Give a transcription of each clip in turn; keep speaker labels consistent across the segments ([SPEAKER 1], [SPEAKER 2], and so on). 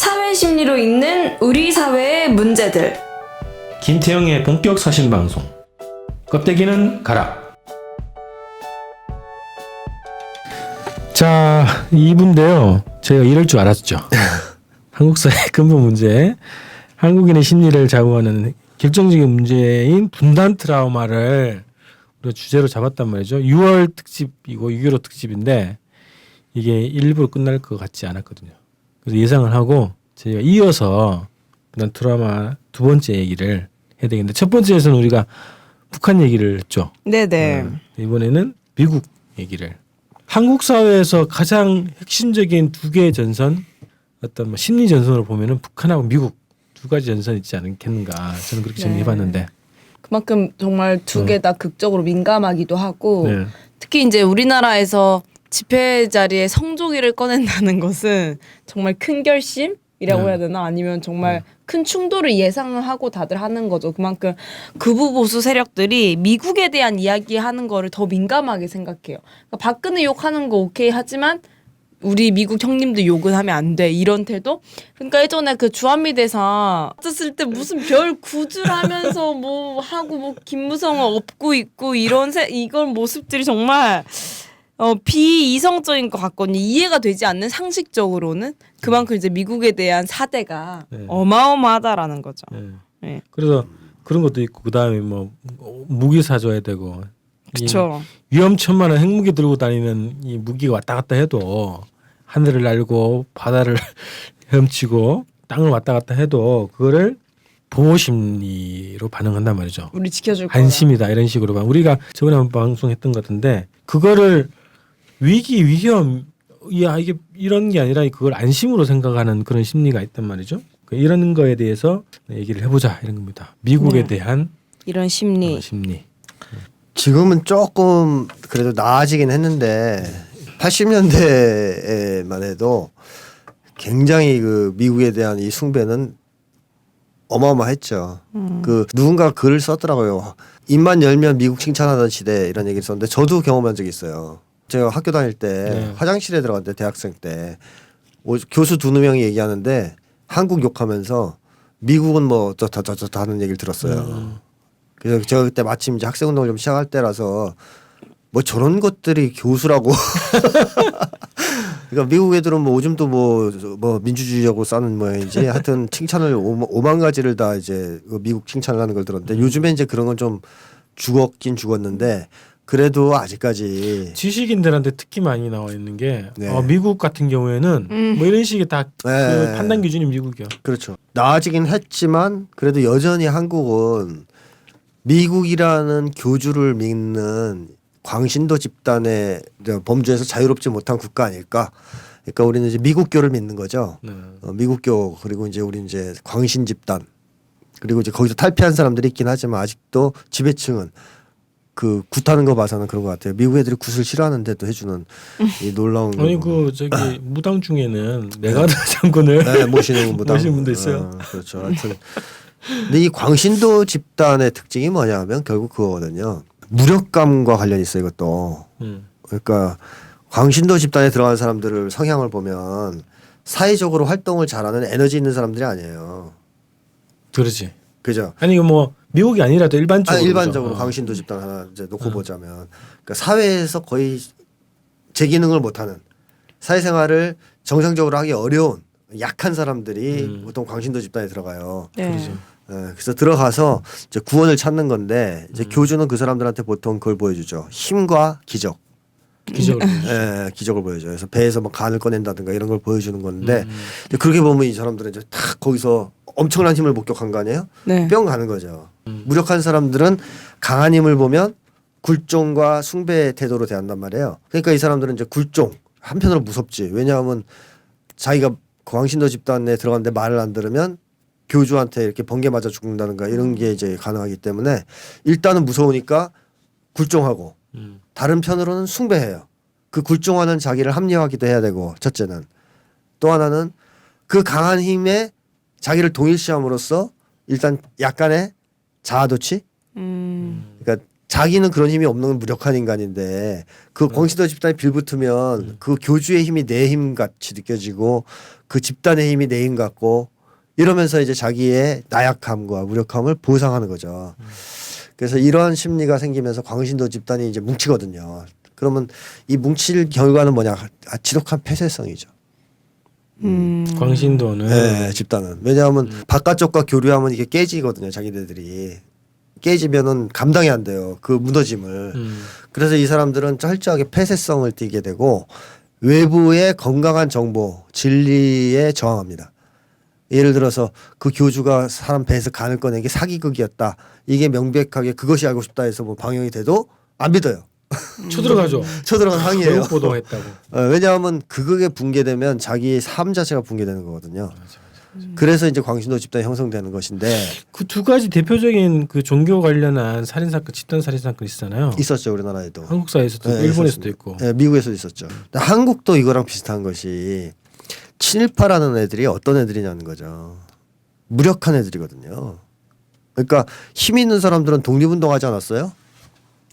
[SPEAKER 1] 사회 심리로 읽는 우리 사회의 문제들.
[SPEAKER 2] 김태형의 본격 사신 방송. 껍데기는 가라. 자, 2부인데요. 저희가 이럴 줄 알았죠. 한국 사회의 근본 문제, 한국인의 심리를 좌우하는 결정적인 문제인 분단 트라우마를 우리가 주제로 잡았단 말이죠. 6월 특집이고 6.15 특집인데 이게 1부로 끝날 것 같지 않았거든요. 그래서 예상을 하고 저희가 이어서 분단 트라우마 두 번째 얘기를 해야 되겠는데, 첫 번째에서는 우리가 북한 얘기를 했죠.
[SPEAKER 3] 네네.
[SPEAKER 2] 이번에는 미국 얘기를. 한국 사회에서 가장 핵심적인 두 개의 전선, 어떤 뭐 심리 전선으로 보면은 북한하고 미국 두 가지 전선이 있지 않겠는가, 저는 그렇게 정리해봤는데.
[SPEAKER 3] 그만큼 정말 두 개 다 극적으로 민감하기도 하고
[SPEAKER 2] 네.
[SPEAKER 3] 특히 이제 우리나라에서 집회 자리에 성조기를 꺼낸다는 것은 정말 큰 결심이라고
[SPEAKER 2] 네.
[SPEAKER 3] 해야 되나, 아니면 정말 큰 충돌을 예상을 하고 다들 하는 거죠. 그만큼 극우 보수 세력들이 미국에 대한 이야기하는 거를 더 민감하게 생각해요. 그러니까 박근혜 욕하는 거 오케이 하지만 우리 미국 형님들 욕은 하면 안 돼, 이런 태도. 그러니까 예전에 그 주한미 대사 썼을 때 무슨 별 구줄 하면서 뭐 하고 뭐 김무성은 업고 있고 이런 모습들이 정말 비이성적인 것 같거든요. 이해가 되지 않는, 상식적으로는. 그만큼 이제 미국에 대한 사대가
[SPEAKER 2] 네.
[SPEAKER 3] 어마어마하다라는 거죠.
[SPEAKER 2] 네.
[SPEAKER 3] 네.
[SPEAKER 2] 그래서 그런 것도 있고, 그 다음에 뭐 무기 사줘야 되고.
[SPEAKER 3] 그렇죠.
[SPEAKER 2] 위험천만한 핵무기 들고 다니는 이 무기가 왔다 갔다 해도, 하늘을 날고 바다를 헤엄치고 땅을 왔다 갔다 해도 그거를 보호 심리로 반응한단 말이죠.
[SPEAKER 3] 우리 지켜줄 거야.
[SPEAKER 2] 안심이다, 이런 식으로. 우리가 저번에 한번 방송했던 것 같은데, 그거를 위기 위험, 이게 이런 게 아니라 그걸 안심으로 생각하는 그런 심리가 있단 말이죠. 이런 거에 대해서 얘기를 해보자, 이런 겁니다. 미국에
[SPEAKER 3] 네.
[SPEAKER 2] 대한
[SPEAKER 3] 이런 심리.
[SPEAKER 2] 심리.
[SPEAKER 4] 지금은 조금 그래도 나아지긴 했는데 80년대에만 해도 굉장히 그 미국에 대한 이 숭배는 어마어마했죠. 그 누군가 글을 썼더라고요. 입만 열면 미국 칭찬하던 시대, 이런 얘기를 썼는데 저도 경험한 적이 있어요. 제가 학교 다닐 때 화장실에 들어갔는데, 대학생 때 교수 두 명이 얘기하는데 한국 욕하면서 미국은 뭐 저저저 하는 얘기를 들었어요. 그래서 제가 그때 마침 이제 학생운동을 좀 시작할 때라서 뭐 저런 것들이 교수라고. 그러니까 미국 애들은 뭐 오줌도 뭐 민주주의라고 싸는 모양이지. 하여튼 칭찬을 오만 가지를 다 이제 미국 칭찬을 하는 걸 들었는데, 요즘에 이제 그런 건 좀 죽었긴 죽었는데 그래도 아직까지
[SPEAKER 2] 지식인들한테 특히 많이 나와 있는 게
[SPEAKER 4] 네.
[SPEAKER 2] 미국 같은 경우에는 뭐 이런 식의 다 그
[SPEAKER 4] 네.
[SPEAKER 2] 판단 기준이 미국이요.
[SPEAKER 4] 그렇죠. 나아지긴 했지만 그래도 여전히 한국은 미국이라는 교주를 믿는 광신도 집단의 범주에서 자유롭지 못한 국가 아닐까. 그러니까 우리는 이제 미국교를 믿는 거죠.
[SPEAKER 2] 네.
[SPEAKER 4] 미국교, 그리고 이제 우리 이제 광신 집단, 그리고 이제 거기서 탈피한 사람들이 있긴 하지만 아직도 지배층은 그 굿하는 거 봐서는 그런 것 같아요. 미국 애들이 굿을 싫어하는데도 해주는 이 놀라운.
[SPEAKER 2] 아니 그 저기 무당 중에는 메가드 장군을
[SPEAKER 4] 네, 모시는
[SPEAKER 2] 분도 있어요.
[SPEAKER 4] 그렇죠. 하여튼 근데 이 광신도 집단의 특징이 뭐냐면 결국 그거거든요. 무력감과 관련이 있어요, 이것도. 그러니까 광신도 집단에 들어간 사람들을 성향을 보면 사회적으로 활동을 잘하는 에너지 있는 사람들이 아니에요.
[SPEAKER 2] 그렇지.
[SPEAKER 4] 그죠?
[SPEAKER 2] 아니 뭐 미국이 아니라도 일반적으로.
[SPEAKER 4] 일반적으로
[SPEAKER 2] 그죠?
[SPEAKER 4] 광신도 집단 하나 이제 놓고 보자면, 그러니까 사회에서 거의 제 기능을 못하는, 사회생활을 정상적으로 하기 어려운 약한 사람들이 보통 광신도 집단에 들어가요.
[SPEAKER 3] 네.
[SPEAKER 2] 그렇죠.
[SPEAKER 4] 그래서 들어가서 이제 구원을 찾는 건데, 이제 교주는 그 사람들한테 보통 그걸 보여주죠. 힘과 기적.
[SPEAKER 2] 기적으로.
[SPEAKER 4] 기적을 보여줘요. 그래서 배에서 뭐 간을 꺼낸다든가 이런 걸 보여주는 건데, 이제 그렇게 보면 이 사람들은 이제 탁 거기서 엄청난 힘을 목격한 거 아니에요?
[SPEAKER 3] 네.
[SPEAKER 4] 뿅 가는 거죠. 무력한 사람들은 강한 힘을 보면 굴종과 숭배 태도로 대한단 말이에요. 그러니까 이 사람들은 이제 굴종, 한편으로 무섭지. 왜냐하면 자기가 광신도 집단에 들어갔는데 말을 안 들으면 교주한테 이렇게 번개 맞아 죽는다든가 이런 게 이제 가능하기 때문에 일단은 무서우니까 굴종하고, 다른 편으로는 숭배해요. 그 굴종하는 자기를 합리화하기도 해야 되고, 첫째는. 또 하나는 그 강한 힘에 자기를 동일시함으로써 일단 약간의 자아도취. 그러니까 자기는 그런 힘이 없는 무력한 인간인데 그 광신도 집단이 빌붙으면 그 교주의 힘이 내 힘 같이 느껴지고 그 집단의 힘이 내 힘 같고 이러면서 이제 자기의 나약함과 무력함을 보상하는 거죠. 그래서 이러한 심리가 생기면서 광신도 집단이 이제 뭉치거든요. 그러면 이 뭉칠 결과는 뭐냐? 지독한 폐쇄성이죠.
[SPEAKER 2] 광신도는
[SPEAKER 4] 네, 집단은. 왜냐하면 바깥쪽과 교류하면 이게 깨지거든요. 자기네들이. 깨지면은 감당이 안 돼요. 그 무너짐을. 그래서 이 사람들은 철저하게 폐쇄성을 띠게 되고 외부의 건강한 정보, 진리에 저항합니다. 예를 들어서 그 교주가 사람 배에서 간을 꺼낸 게 사기극이었다. 이게 명백하게 그것이 알고 싶다 해서 뭐 방영이 돼도 안 믿어요.
[SPEAKER 2] 쳐들어가죠.
[SPEAKER 4] 쳐들어간 항의예요.
[SPEAKER 2] 외국 보도했다고.
[SPEAKER 4] 왜냐하면 그극에 붕괴되면 자기의 삶 자체가 붕괴되는 거거든요. 그래서 이제 광신도 집단이 형성되는 것인데
[SPEAKER 2] 그 두 가지 대표적인 그 종교 관련한 살인 사건, 집단 살인 사건 있잖아요.
[SPEAKER 4] 있었죠 우리나라에도.
[SPEAKER 2] 한국사에서도
[SPEAKER 4] 네,
[SPEAKER 2] 있고 일본에서도
[SPEAKER 4] 있었습니다.
[SPEAKER 2] 있고.
[SPEAKER 4] 네, 미국에서도 있었죠. 근데 한국도 이거랑 비슷한 것이 친일파라는 애들이 어떤 애들이냐는 거죠. 무력한 애들이거든요. 그러니까 힘 있는 사람들은 독립운동하지 않았어요?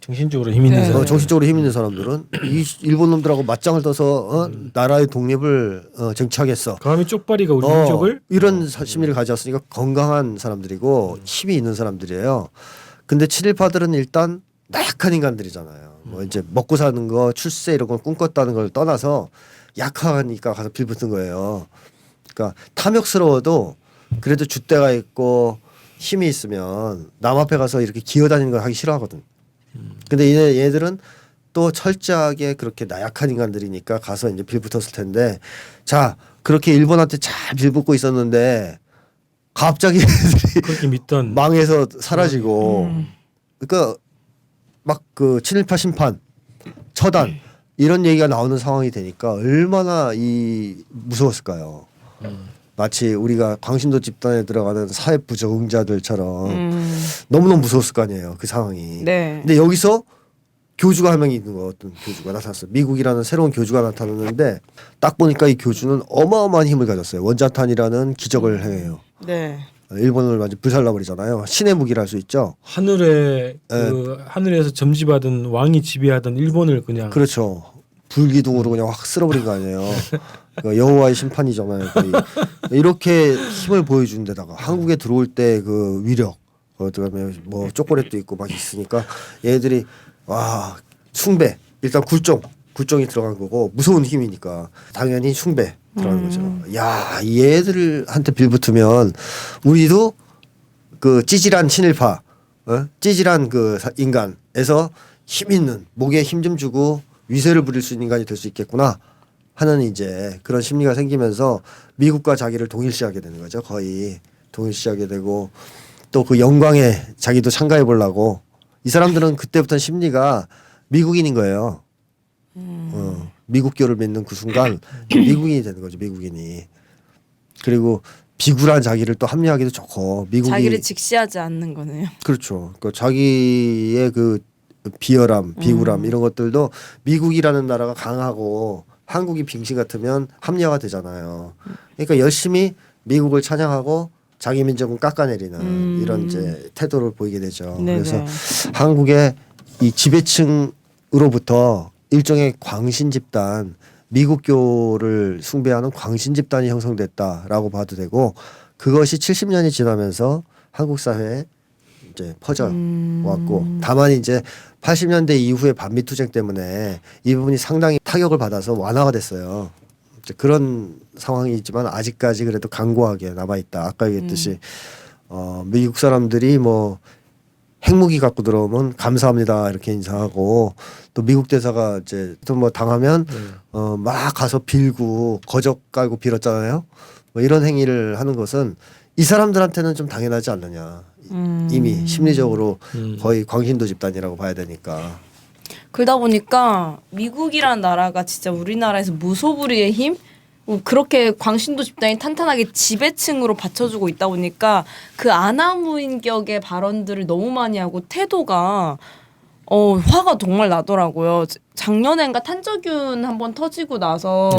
[SPEAKER 2] 정신적으로 힘 있는
[SPEAKER 3] 네.
[SPEAKER 2] 사람.
[SPEAKER 4] 정신적으로 힘 있는 사람들은 이 일본 놈들하고 맞짱을 떠서 나라의 독립을 쟁취하겠어.
[SPEAKER 2] 감히 쪽발이가 우리 민족을
[SPEAKER 4] 이런 심리를 가졌으니까 건강한 사람들이고 힘이 있는 사람들이에요. 근데 친일파들은 일단 나약한 인간들이잖아요. 뭐 이제 먹고 사는 거, 출세 이런 걸 꿈꿨다는 걸 떠나서 약하니까 가서 빌붙은 거예요. 그러니까 탐욕스러워도 그래도 줏대가 있고 힘이 있으면 남 앞에 가서 이렇게 기어다니는 걸 하기 싫어하거든. 근데 얘들은 또 철저하게 그렇게 나약한 인간들이니까 가서 이제 빌붙었을 텐데 자 그렇게 일본한테 잘 빌붙고 있었는데 갑자기 애들이
[SPEAKER 2] 그렇게 믿던
[SPEAKER 4] 망해서 사라지고 그러니까 막 그 친일파 심판 처단 이런 얘기가 나오는 상황이 되니까 얼마나 무서웠을까요? 마치 우리가 광신도 집단에 들어가는 사회부 적응자들처럼 너무너무 무서웠을 거 아니에요. 그 상황이.
[SPEAKER 3] 네.
[SPEAKER 4] 근데 여기서 교주가 한 명이 있는 거 어떤 교주가 나타났어요. 미국이라는 새로운 교주가 나타났는데 딱 보니까 이 교주는 어마어마한 힘을 가졌어요. 원자탄이라는 기적을 행해요.
[SPEAKER 3] 네.
[SPEAKER 4] 일본을 완전 불살라버리잖아요. 신의 무기를 할 수 있죠.
[SPEAKER 2] 하늘에 그 하늘에서 점지받은 왕이 지배하던 일본을 그냥
[SPEAKER 4] 그렇죠. 불기둥으로 그냥 확 쓸어버린 거 아니에요. 그러니까 여호와의 심판이잖아요. 거의. 이렇게 힘을 보여준 데다가 한국에 들어올 때 그 위력, 그다음에 뭐 초콜릿도 있고 막 있으니까 얘들이 와 숭배 일단 굴종이 들어간 거고 무서운 힘이니까 당연히 숭배 들어가는 거죠. 야 얘들한테 빌붙으면 우리도 그 찌질한 친일파, 찌질한 그 인간에서 힘 있는 목에 힘 좀 주고 위세를 부릴 수 있는 인간이 될 수 있겠구나 하는 이제 그런 심리가 생기면서 미국과 자기를 동일시하게 되는 거죠. 거의 동일시하게 되고 또 그 영광에 자기도 참가해 보려고 이 사람들은 그때부터 심리가 미국인인 거예요. 미국교를 믿는 그 순간 미국인이 되는 거죠. 미국인이. 그리고 비굴한 자기를 또 합리화하기도 좋고 미국이
[SPEAKER 3] 자기를 직시하지 않는 거네요.
[SPEAKER 4] 그렇죠. 그 자기의 그 비열함, 비굴함 이런 것들도 미국이라는 나라가 강하고 한국이 빙신 같으면 합리화가 되잖아요. 그러니까 열심히 미국을 찬양하고 자기 민족은 깎아내리는 이런 이제 태도를 보이게 되죠.
[SPEAKER 3] 네네.
[SPEAKER 4] 그래서 한국의 이 지배층으로부터 일종의 광신 집단, 미국교를 숭배하는 광신 집단이 형성됐다라고 봐도 되고 그것이 70년이 지나면서 한국 사회에 이제 퍼져 왔고 다만 이제 80년대 이후의 반미 투쟁 때문에 이 부분이 상당히 타격을 받아서 완화가 됐어요. 이제 그런 상황이 있지만 아직까지 그래도 강고하게 남아 있다. 아까 얘기했듯이 미국 사람들이 뭐 핵무기 갖고 들어오면 감사합니다 이렇게 인사하고 또 미국 대사가 이제 또 뭐 당하면 막 가서 빌고 거적 깔고 빌었잖아요. 뭐 이런 행위를 하는 것은 이 사람들한테는 좀 당연하지 않느냐. 이미 심리적으로 거의 광신도 집단이라고 봐야 되니까.
[SPEAKER 3] 그러다 보니까 미국이란 나라가 진짜 우리나라에서 무소불위의 힘? 그렇게 광신도 집단이 탄탄하게 지배층으로 받쳐주고 있다 보니까 그 아나무인격의 발언들을 너무 많이 하고 태도가 화가 정말 나더라고요. 작년엔가 탄저균 한번 터지고 나서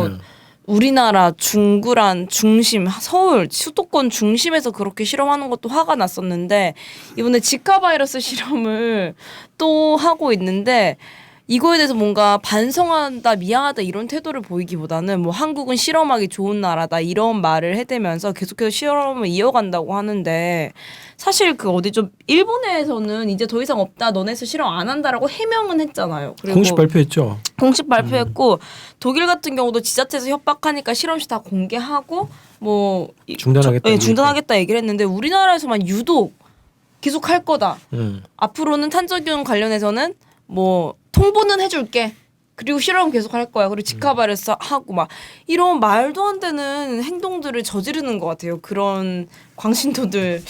[SPEAKER 3] 우리나라 중구란 중심 서울 수도권 중심에서 그렇게 실험하는 것도 화가 났었는데 이번에 지카 바이러스 실험을 또 하고 있는데 이거에 대해서 뭔가 반성한다 미안하다 이런 태도를 보이기보다는 뭐 한국은 실험하기 좋은 나라다 이런 말을 해대면서 계속해서 실험을 이어간다고 하는데 사실 그 어디죠 일본에서는 이제 더 이상 없다 너네서 실험 안 한다라고 해명은 했잖아요. 그리고
[SPEAKER 2] 공식 발표했죠.
[SPEAKER 3] 공식 발표했고 독일 같은 경우도 지자체에서 협박하니까 실험실 다 공개하고 뭐
[SPEAKER 2] 중단하겠다.
[SPEAKER 3] 네, 중단하겠다 얘기를 했는데 우리나라에서만 유독 계속 할 거다. 앞으로는 탄저균 관련해서는 뭐 통보는 해줄게. 그리고 실험 계속 할 거야. 그리고 지카 바이러스 하고 막 이런 말도 안 되는 행동들을 저지르는 것 같아요. 그런 광신도들이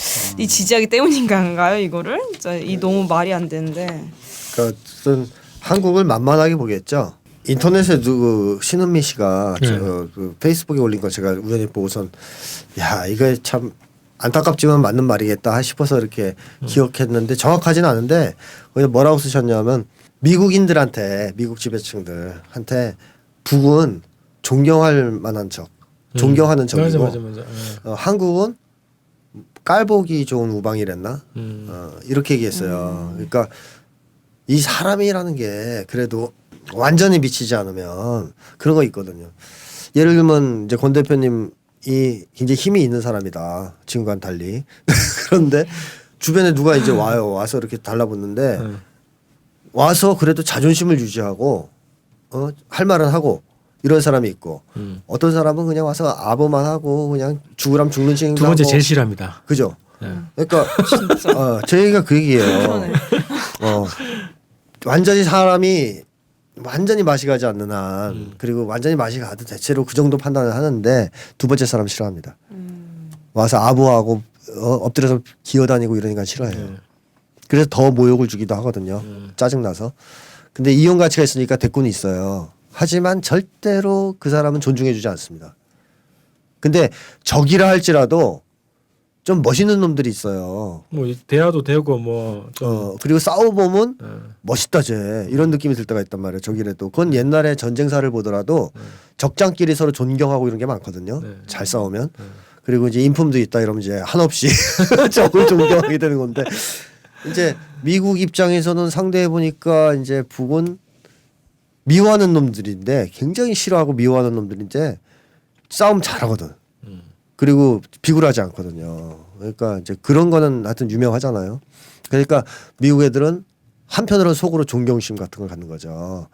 [SPEAKER 3] 지지하기 때문인가요, 이거를? 진짜 이 너무 말이 안 되는데.
[SPEAKER 4] 그러니까 무슨 한국을 만만하게 보겠죠. 인터넷에 그 신은미 씨가 그 페이스북에 올린 거 제가 우연히 보고선 야 이거 참 안타깝지만 맞는 말이겠다 싶어서 이렇게 기억했는데 정확하지는 않은데 뭐라고 쓰셨냐면 미국인들한테 미국 지배층들한테 북은 존경할 만한 적, 존경하는 적이고
[SPEAKER 2] 맞아.
[SPEAKER 4] 한국은 깔보기 좋은 우방이랬나 이렇게 얘기했어요. 그러니까 이 사람이라는 게 그래도 완전히 미치지 않으면 그런 거 있거든요. 예를 들면 이제 권 대표님이 굉장히 힘이 있는 사람이다 지금과는 달리 그런데 주변에 누가 이제 와서 이렇게 달라붙는데. 와서 그래도 자존심을 유지하고 할 말은 하고 이런 사람이 있고 어떤 사람은 그냥 와서 아부만 하고 그냥 죽으람 죽는 칭
[SPEAKER 2] 두 번째 제일 싫어합니다.
[SPEAKER 4] 그죠? 그러니까 제 얘기가 그 얘기예요. 완전히 사람이 완전히 맛이 가지 않는 한 그리고 완전히 맛이 가도 대체로 그 정도 판단을 하는데 두 번째 사람 싫어합니다. 와서 아부하고 엎드려서 기어다니고 이러니까 싫어해요. 그래서 더 모욕을 주기도 하거든요. 짜증나서. 근데 이용 가치가 있으니까 대꾸는 있어요. 하지만 절대로 그 사람은 존중해 주지 않습니다. 근데 적이라 할지라도 좀 멋있는 놈들이 있어요.
[SPEAKER 2] 뭐 대화도 되고 뭐 좀
[SPEAKER 4] 그리고 싸워보면 멋있다 쟤 이런 느낌이 들 때가 있단 말이에요. 적이라도. 그건 옛날에 전쟁사를 보더라도 적장끼리 서로 존경하고 이런 게 많거든요. 잘 싸우면. 그리고 이제 인품도 있다 이러면 이제 한없이 적을 존경하게 되는 건데 이제 미국 입장에서는 상대해 보니까 이제 북은 미워하는 놈들인데 굉장히 싫어하고 미워하는 놈들인데 싸움 잘하거든. 그리고 비굴하지 않거든요. 그러니까 이제 그런 거는 하여튼 유명하잖아요. 그러니까 미국 애들은 한편으로는 속으로 존경심 같은 걸 갖는 거죠.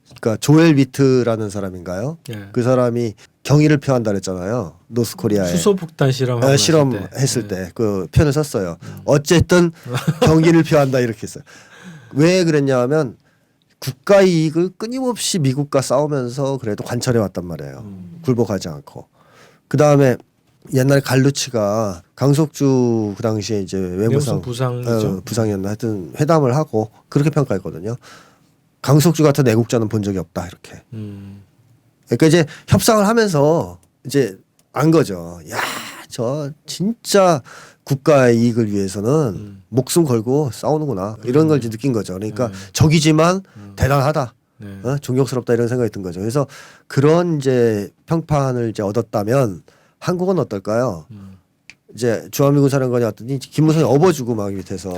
[SPEAKER 4] 그러니까 조엘 위트라는 사람인가요? 그 사람이 경의를 표한다 그랬잖아요. 노스코리아에
[SPEAKER 2] 수소폭탄
[SPEAKER 4] 실험했을 때 그 표현을 썼어요. 어쨌든 경의를 표한다 이렇게 했어요. 왜 그랬냐면 국가 이익을 끊임없이 미국과 싸우면서 그래도 관철해 왔단 말이에요. 굴복하지 않고. 그 다음에 옛날에 갈루치가 강석주 그 당시에 이제 외무상 부상이었나 하여튼 회담을 하고 그렇게 평가했거든요. 강석주 같은 애국자는 본 적이 없다 이렇게. 그러니까 이제 협상을 하면서 이제 안 거죠. 야, 저 진짜 국가의 이익을 위해서는 목숨 걸고 싸우는구나 이런 걸 이제 느낀 거죠. 그러니까 적이지만 대단하다, 존경스럽다 이런 생각이 든 거죠. 그래서 그런 이제 평판을 이제 얻었다면 한국은 어떨까요? 이제 주한미군 사령관이 왔더니 김무성이 업어주고 막 밑에서.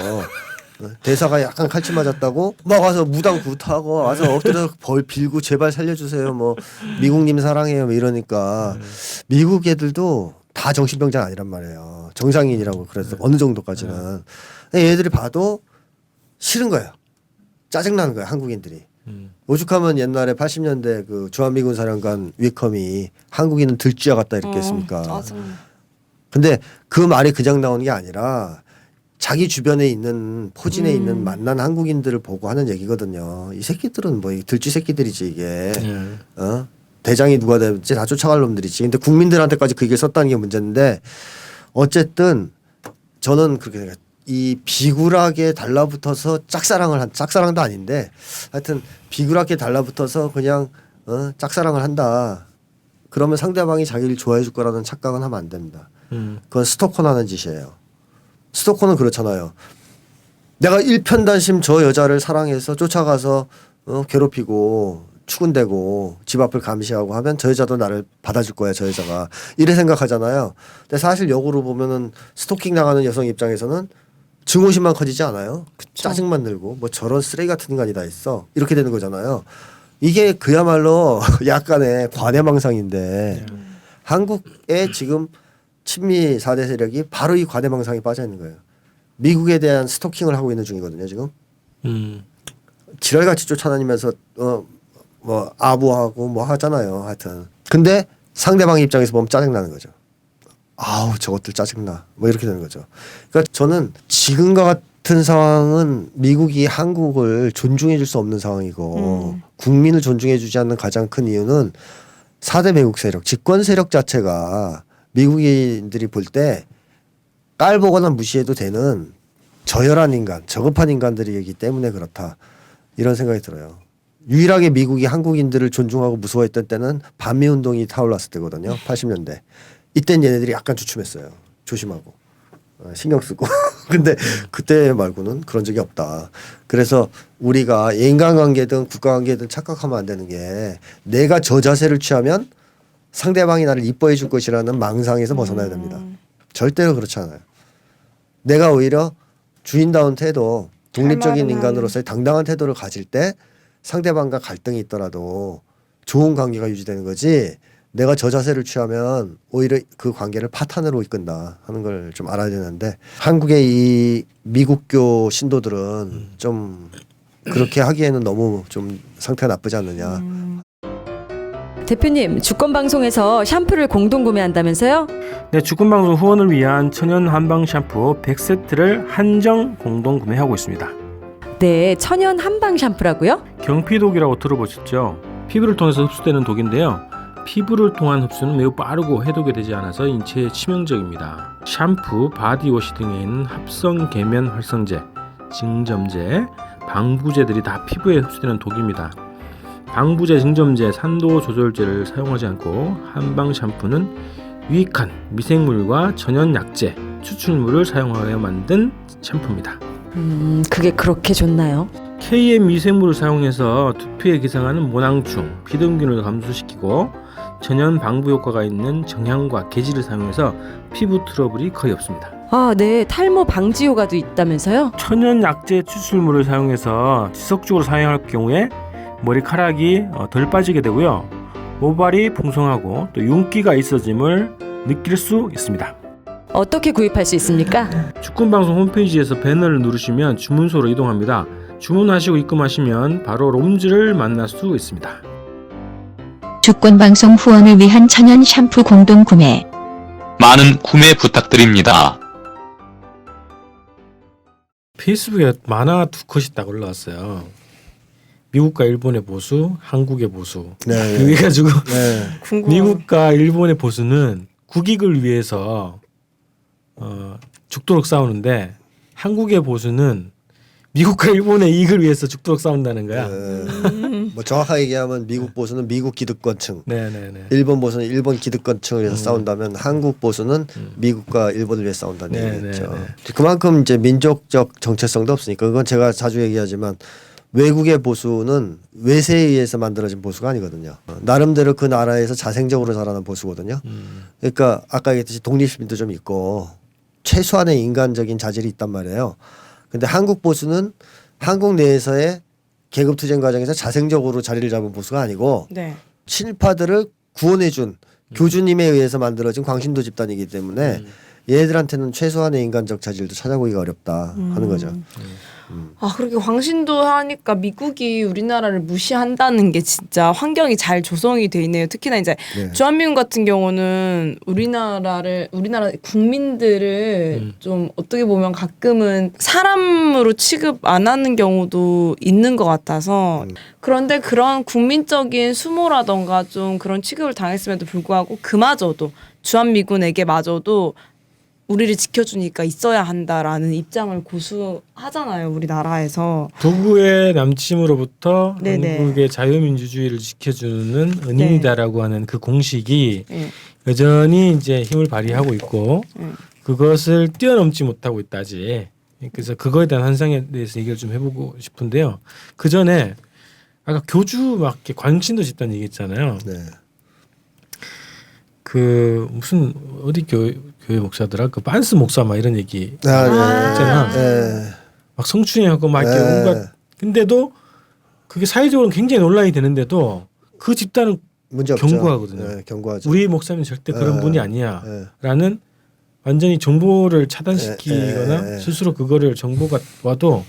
[SPEAKER 4] 대사가 약간 칼집 맞았다고 막 와서 무당 굿하고 와서 엎드려서 벌 빌고 제발 살려주세요 뭐 미국님 사랑해요 뭐 이러니까 미국 애들도 다 정신병자 아니란 말이에요. 정상인이라고 그래서 어느 정도까지는 얘들이 봐도 싫은 거예요. 짜증나는 거예요 한국인들이. 오죽하면 옛날에 80년대 그 주한미군 사령관 위컴이 한국인은 들쥐와 같다 이렇게 했습니까. 근데 그 말이 그냥 나오는 게 아니라 자기 주변에 있는 포진에 있는 만난 한국인들을 보고 하는 얘기거든요. 이 새끼들은 뭐 들쥐 새끼들이지 이게. 대장이 누가 될지 다 쫓아갈 놈들이지. 근데 국민들한테까지 그 얘기를 썼다는 게 문제인데 어쨌든 저는 그렇게 생각해요. 이 비굴하게 달라붙어서 짝사랑도 아닌데 하여튼 비굴하게 달라붙어서 그냥 짝사랑을 한다. 그러면 상대방이 자기를 좋아해 줄 거라는 착각은 하면 안 됩니다. 그건 스토커는 하는 짓이에요. 스토커는 그렇잖아요. 내가 일편단심 저 여자를 사랑해서 쫓아가서 괴롭히고 추근대고 집 앞을 감시하고 하면 저 여자도 나를 받아줄 거야 저 여자가 이래 생각하잖아요. 근데 사실 역으로 보면은 스토킹 나가는 여성 입장에서는 증오심만 커지지 않아요. 짜증만 늘고 뭐 저런 쓰레기 같은 인간이 다 있어 이렇게 되는 거잖아요. 이게 그야말로 약간의 관해망상인데 한국의 지금 친미 4대 세력이 바로 이 관해망상에 빠져 있는 거예요. 미국에 대한 스토킹을 하고 있는 중이거든요 지금. 지랄같이 쫓아다니면서 뭐 아부하고 뭐 하잖아요. 하여튼. 근데 상대방 입장에서 보면 짜증나는 거죠. 아우 저것들 짜증나. 뭐 이렇게 되는 거죠. 그러니까 저는 지금과 같은 상황은 미국이 한국을 존중해 줄 수 없는 상황이고 국민을 존중해 주지 않는 가장 큰 이유는 4대 매국 세력, 집권 세력 자체가 미국인들이 볼 때 깔보거나 무시해도 되는 저열한 인간, 저급한 인간들이기 때문에 그렇다. 이런 생각이 들어요. 유일하게 미국이 한국인들을 존중하고 무서워했던 때는 반미운동이 타올랐을 때거든요. 80년대. 이땐 얘네들이 약간 주춤했어요. 조심하고. 신경 쓰고. 근데 그때 말고는 그런 적이 없다. 그래서 우리가 인간관계든 국가관계든 착각하면 안 되는 게 내가 저 자세를 취하면 상대방이 나를 이뻐해 줄 것이라는 망상에서 벗어나야 됩니다. 절대로 그렇지 않아요. 내가 오히려 주인다운 태도, 독립적인 인간으로서의 당당한 태도를 가질 때 상대방과 갈등이 있더라도 좋은 관계가 유지되는 거지 내가 저 자세를 취하면 오히려 그 관계를 파탄으로 이끈다 하는 걸 좀 알아야 되는데 한국의 이 미국교 신도들은 좀 그렇게 하기에는 너무 좀 상태가 나쁘지 않느냐.
[SPEAKER 5] 대표님, 주권방송에서 샴푸를 공동 구매한다면서요?
[SPEAKER 2] 네, 주권방송 후원을 위한 천연 한방 샴푸 100세트를 한정 공동 구매하고 있습니다.
[SPEAKER 5] 네, 천연 한방 샴푸라고요?
[SPEAKER 2] 경피독이라고 들어보셨죠? 피부를 통해서 흡수되는 독인데요. 피부를 통한 흡수는 매우 빠르고 해독이 되지 않아서 인체에 치명적입니다. 샴푸, 바디워시 등에 있는 합성 계면 활성제, 증점제, 방부제들이 다 피부에 흡수되는 독입니다. 방부제, 증점제, 산도 조절제를 사용하지 않고 한방 샴푸는 유익한 미생물과 천연 약재, 추출물을 사용하여 만든 샴푸입니다.
[SPEAKER 5] 그게 그렇게 좋나요?
[SPEAKER 2] KM 미생물을 사용해서 두피에 기생하는 모낭충, 비듬균을 감소시키고 천연 방부 효과가 있는 정향과 계지를 사용해서 피부 트러블이 거의 없습니다.
[SPEAKER 5] 아, 네, 탈모 방지 효과도 있다면서요?
[SPEAKER 2] 천연 약재 추출물을 사용해서 지속적으로 사용할 경우에 머리카락이 덜 빠지게 되고요. 모발이 풍성하고 또 윤기가 있어짐을 느낄 수 있습니다.
[SPEAKER 5] 어떻게 구입할 수 있습니까?
[SPEAKER 2] 주권방송 홈페이지에서 배너를 누르시면 주문소로 이동합니다. 주문하시고 입금하시면 바로 롬즈를 만날 수 있습니다.
[SPEAKER 6] 주권방송 후원을 위한 천연 샴푸 공동 구매.
[SPEAKER 7] 많은 구매 부탁드립니다.
[SPEAKER 2] 페이스북에 만화 두 컷이 딱 올라왔어요. 미국과 일본의 보수, 한국의 보수.
[SPEAKER 4] 네.
[SPEAKER 2] 그래가지고
[SPEAKER 4] 네.
[SPEAKER 2] 미국과 일본의 보수는 국익을 위해서 죽도록 싸우는데 한국의 보수는 미국과 일본의 이익을 위해서 죽도록 싸운다는 거야.
[SPEAKER 4] 뭐 정확하게 얘기하면 미국 보수는 미국 기득권층,
[SPEAKER 2] 네네네.
[SPEAKER 4] 일본 보수는 일본 기득권층을 위해서 싸운다면 한국 보수는 미국과 일본을 위해 싸운다는
[SPEAKER 2] 네,
[SPEAKER 4] 얘기겠죠.
[SPEAKER 2] 네,
[SPEAKER 4] 그만큼 이제 민족적 정체성도 없으니까 그건 제가 자주 얘기하지만 외국의 보수는 외세에 의해서 만들어진 보수가 아니거든요. 나름대로 그 나라에서 자생적으로 자라는 보수거든요. 그러니까 아까 얘기했듯이 독립심도 좀 있고 최소한의 인간적인 자질이 있단 말이에요. 근데 한국 보수는 한국 내에서의 계급투쟁 과정에서 자생적으로 자리를 잡은 보수가 아니고
[SPEAKER 3] 네.
[SPEAKER 4] 친일파들을 구원해준 교주님에 의해서 만들어진 광신도 집단이기 때문에 얘들한테는 최소한의 인간적 자질도 찾아보기가 어렵다 하는 거죠.
[SPEAKER 3] 아, 그렇게 광신도 하니까 미국이 우리나라를 무시한다는 게 진짜 환경이 잘 조성이 돼 있네요. 특히나 이제
[SPEAKER 4] 네.
[SPEAKER 3] 주한미군 같은 경우는 우리나라 국민들을 좀 어떻게 보면 가끔은 사람으로 취급 안 하는 경우도 있는 것 같아서 그런데 그런 국민적인 수모라던가 좀 그런 취급을 당했음에도 불구하고 그마저도 주한미군에게마저도 우리를 지켜주니까 있어야 한다라는 입장을 고수하잖아요, 우리나라에서.
[SPEAKER 2] 북의 남침으로부터
[SPEAKER 3] 네네.
[SPEAKER 2] 한국의 자유민주주의를 지켜주는 은인이다라고 하는 그 공식이
[SPEAKER 3] 네.
[SPEAKER 2] 여전히 이제 힘을 발휘하고 있고 그것을 뛰어넘지 못하고 있다지. 그래서 그거에 대한 환상에 대해서 얘기를 좀 해보고 싶은데요. 그 전에 아까 교주 막 이렇게 광신도 집단 얘기했잖아요.
[SPEAKER 4] 네.
[SPEAKER 2] 그 무슨 어디 교회 목사더라? 그 반스 목사 막 이런 얘기
[SPEAKER 4] 아, 네.
[SPEAKER 2] 있잖아.
[SPEAKER 4] 네.
[SPEAKER 2] 막 성추행하고 막 이렇게
[SPEAKER 4] 네.
[SPEAKER 2] 온갖. 근데도 그게 사회적으로 굉장히 논란이 되는데도 그 집단은
[SPEAKER 4] 문제 없죠.
[SPEAKER 2] 경고하거든요.
[SPEAKER 4] 네, 경고하죠.
[SPEAKER 2] 우리 목사님 절대 그런
[SPEAKER 4] 네.
[SPEAKER 2] 분이
[SPEAKER 4] 네.
[SPEAKER 2] 아니야라는 완전히 정보를 차단시키거나
[SPEAKER 4] 네.
[SPEAKER 2] 스스로 그거를 정보가 와도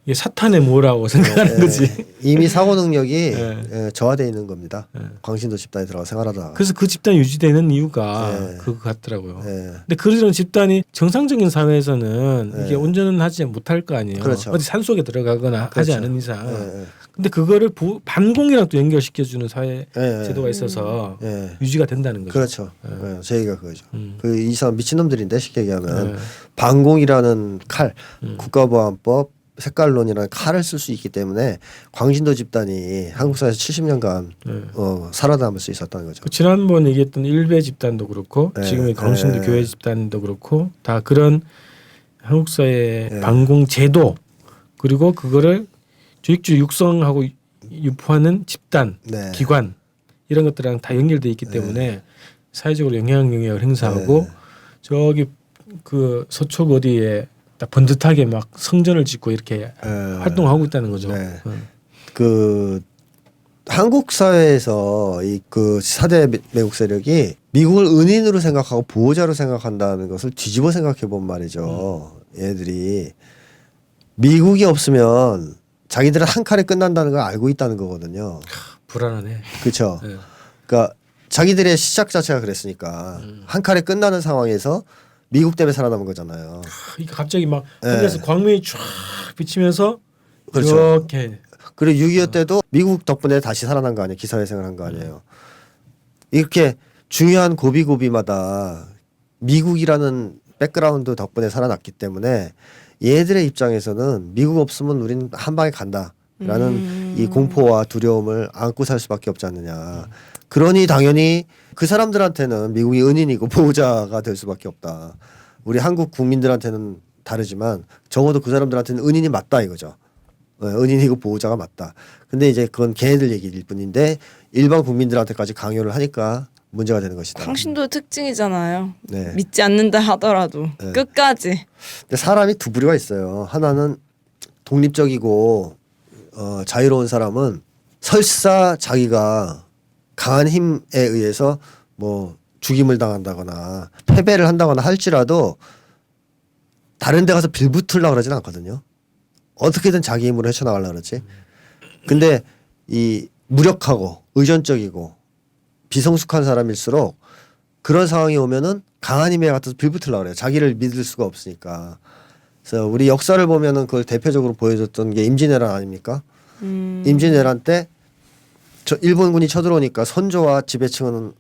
[SPEAKER 2] 이게 사탄의 뭐라고 생각하는
[SPEAKER 4] 네.
[SPEAKER 2] 거지.
[SPEAKER 4] 이미 사고 능력이
[SPEAKER 2] 네.
[SPEAKER 4] 예, 저하되어 있는 겁니다.
[SPEAKER 2] 네.
[SPEAKER 4] 광신도 집단에 들어가 생활하다가.
[SPEAKER 2] 그래서 그 집단이 유지되는 이유가
[SPEAKER 4] 네.
[SPEAKER 2] 그거 같더라고요.
[SPEAKER 4] 예.
[SPEAKER 2] 근데 그런 집단이 정상적인 사회에서는
[SPEAKER 4] 네.
[SPEAKER 2] 이게 온전은 하지 못할 거 아니에요.
[SPEAKER 4] 그렇죠.
[SPEAKER 2] 어디 산속에 들어가거나 하지
[SPEAKER 4] 그렇죠.
[SPEAKER 2] 않은 이상.
[SPEAKER 4] 예.
[SPEAKER 2] 근데 그거를 반공이랑 또 연결시켜주는 사회
[SPEAKER 4] 예.
[SPEAKER 2] 제도가 있어서
[SPEAKER 4] 예.
[SPEAKER 2] 유지가 된다는 거죠.
[SPEAKER 4] 그렇죠. 예, 제 얘기가 그거죠.
[SPEAKER 2] 음.
[SPEAKER 4] 그 이 사람 미친놈들인데 쉽게 얘기하면
[SPEAKER 2] 네.
[SPEAKER 4] 반공이라는 칼,
[SPEAKER 2] 음.
[SPEAKER 4] 국가보안법, 색깔론이라는 칼을 쓸 수 있기 때문에 광신도 집단이 한국 사회에서 70년간
[SPEAKER 2] 네.
[SPEAKER 4] 살아남을 수 있었다는 거죠.
[SPEAKER 2] 그 지난번 얘기했던 일베 집단도 그렇고
[SPEAKER 4] 네.
[SPEAKER 2] 지금의 광신도
[SPEAKER 4] 네.
[SPEAKER 2] 교회 집단도 그렇고 다 그런 한국 사회의
[SPEAKER 4] 네.
[SPEAKER 2] 반공 제도 그리고 그거를 조직주의 육성하고 유포하는 집단
[SPEAKER 4] 네.
[SPEAKER 2] 기관 이런 것들이랑 다 연결돼 있기 때문에 사회적으로 영향력을 행사하고
[SPEAKER 4] 네.
[SPEAKER 2] 저기 그 서초 어디에 딱 번듯하게 막 성전을 짓고 이렇게 활동하고 있다는 거죠.
[SPEAKER 4] 네. 그 한국 사회에서 이 그 4대 매국 세력이 미국을 은인으로 생각하고 보호자로 생각한다는 것을 뒤집어 생각해 본 말이죠. 얘들이 미국이 없으면 자기들은 한 칼에 끝난다는 걸 알고 있다는 거거든요.
[SPEAKER 2] 불안하네.
[SPEAKER 4] 그렇죠.
[SPEAKER 2] 네.
[SPEAKER 4] 그러니까 자기들의 시작 자체가 그랬으니까 한 칼에 끝나는 상황에서 미국 때문에 살아남은 거잖아요.
[SPEAKER 2] 그러니까 갑자기 막
[SPEAKER 4] 네.
[SPEAKER 2] 하늘에서 광명이 쫙 비치면서
[SPEAKER 4] 그렇죠.
[SPEAKER 2] 이렇게
[SPEAKER 4] 그리고 6.25 때도 미국 덕분에 다시 살아난 거 아니에요. 기사회생을 한 거 아니에요. 이렇게 중요한 고비고비마다 미국이라는 백그라운드 덕분에 살아났기 때문에 얘들의 입장에서는 미국 없으면 우린 한 방에 간다라는 이 공포와 두려움을 안고 살 수밖에 없지 않느냐. 그러니 당연히 그 사람들한테는 미국이 은인이고 보호자가 될 수밖에 없다. 우리 한국 국민들한테는 다르지만 적어도 그 사람들한테는 은인이 맞다 이거죠. 은인이고 보호자가 맞다. 근데 이제 그건 걔네들 얘기일 뿐인데 일반 국민들한테까지 강요를 하니까 문제가 되는 것이다.
[SPEAKER 3] 광신도의 특징이잖아요.
[SPEAKER 4] 네.
[SPEAKER 3] 믿지 않는다 하더라도
[SPEAKER 4] 네.
[SPEAKER 3] 끝까지.
[SPEAKER 4] 근데 사람이 두 부류가 있어요. 하나는 독립적이고 자유로운 사람은 설사 자기가 강한 힘에 의해서 뭐 죽임을 당한다거나 패배를 한다거나 할지라도 다른 데 가서 빌붙으려고 그러진 않거든요. 어떻게든 자기 힘으로 헤쳐나가려고 그러지. 근데 이 무력하고 의존적이고 비성숙한 사람일수록 그런 상황이 오면은 강한 힘에 갖다 빌붙으려고 그래요. 자기를 믿을 수가 없으니까. 그래서 우리 역사를 보면은 그걸 대표적으로 보여줬던 게 임진왜란 아닙니까? 임진왜란 때 저 일본군이 쳐들어오니까 선조와 지배층은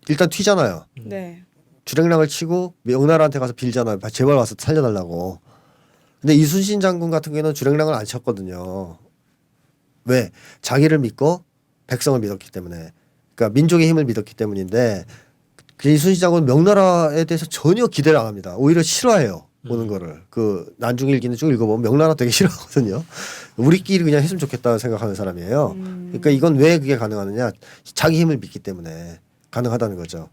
[SPEAKER 4] 일단 튀잖아요.
[SPEAKER 3] 네.
[SPEAKER 4] 주랭랑을 치고 명나라한테 가서 빌잖아요. 제발 와서 살려달라고. 근데 이순신 장군 같은 경우는 주랭랑을 안 쳤거든요. 왜? 자기를 믿고 백성을 믿었기 때문에. 그러니까 민족의 힘을 믿었기 때문인데 그 이순신 장군은 명나라에 대해서 전혀 기대를 안 합니다. 오히려 싫어해요. 오는 거를. 그 난중일기는 쭉 읽어보면 명나라 되게 싫어하거든요. 우리끼리 그냥 했으면 좋겠다 생각하는 사람이에요. 그러니까 이건 왜 그게 가능하느냐. 자기 힘을 믿기 때문에 가능하다는 거죠.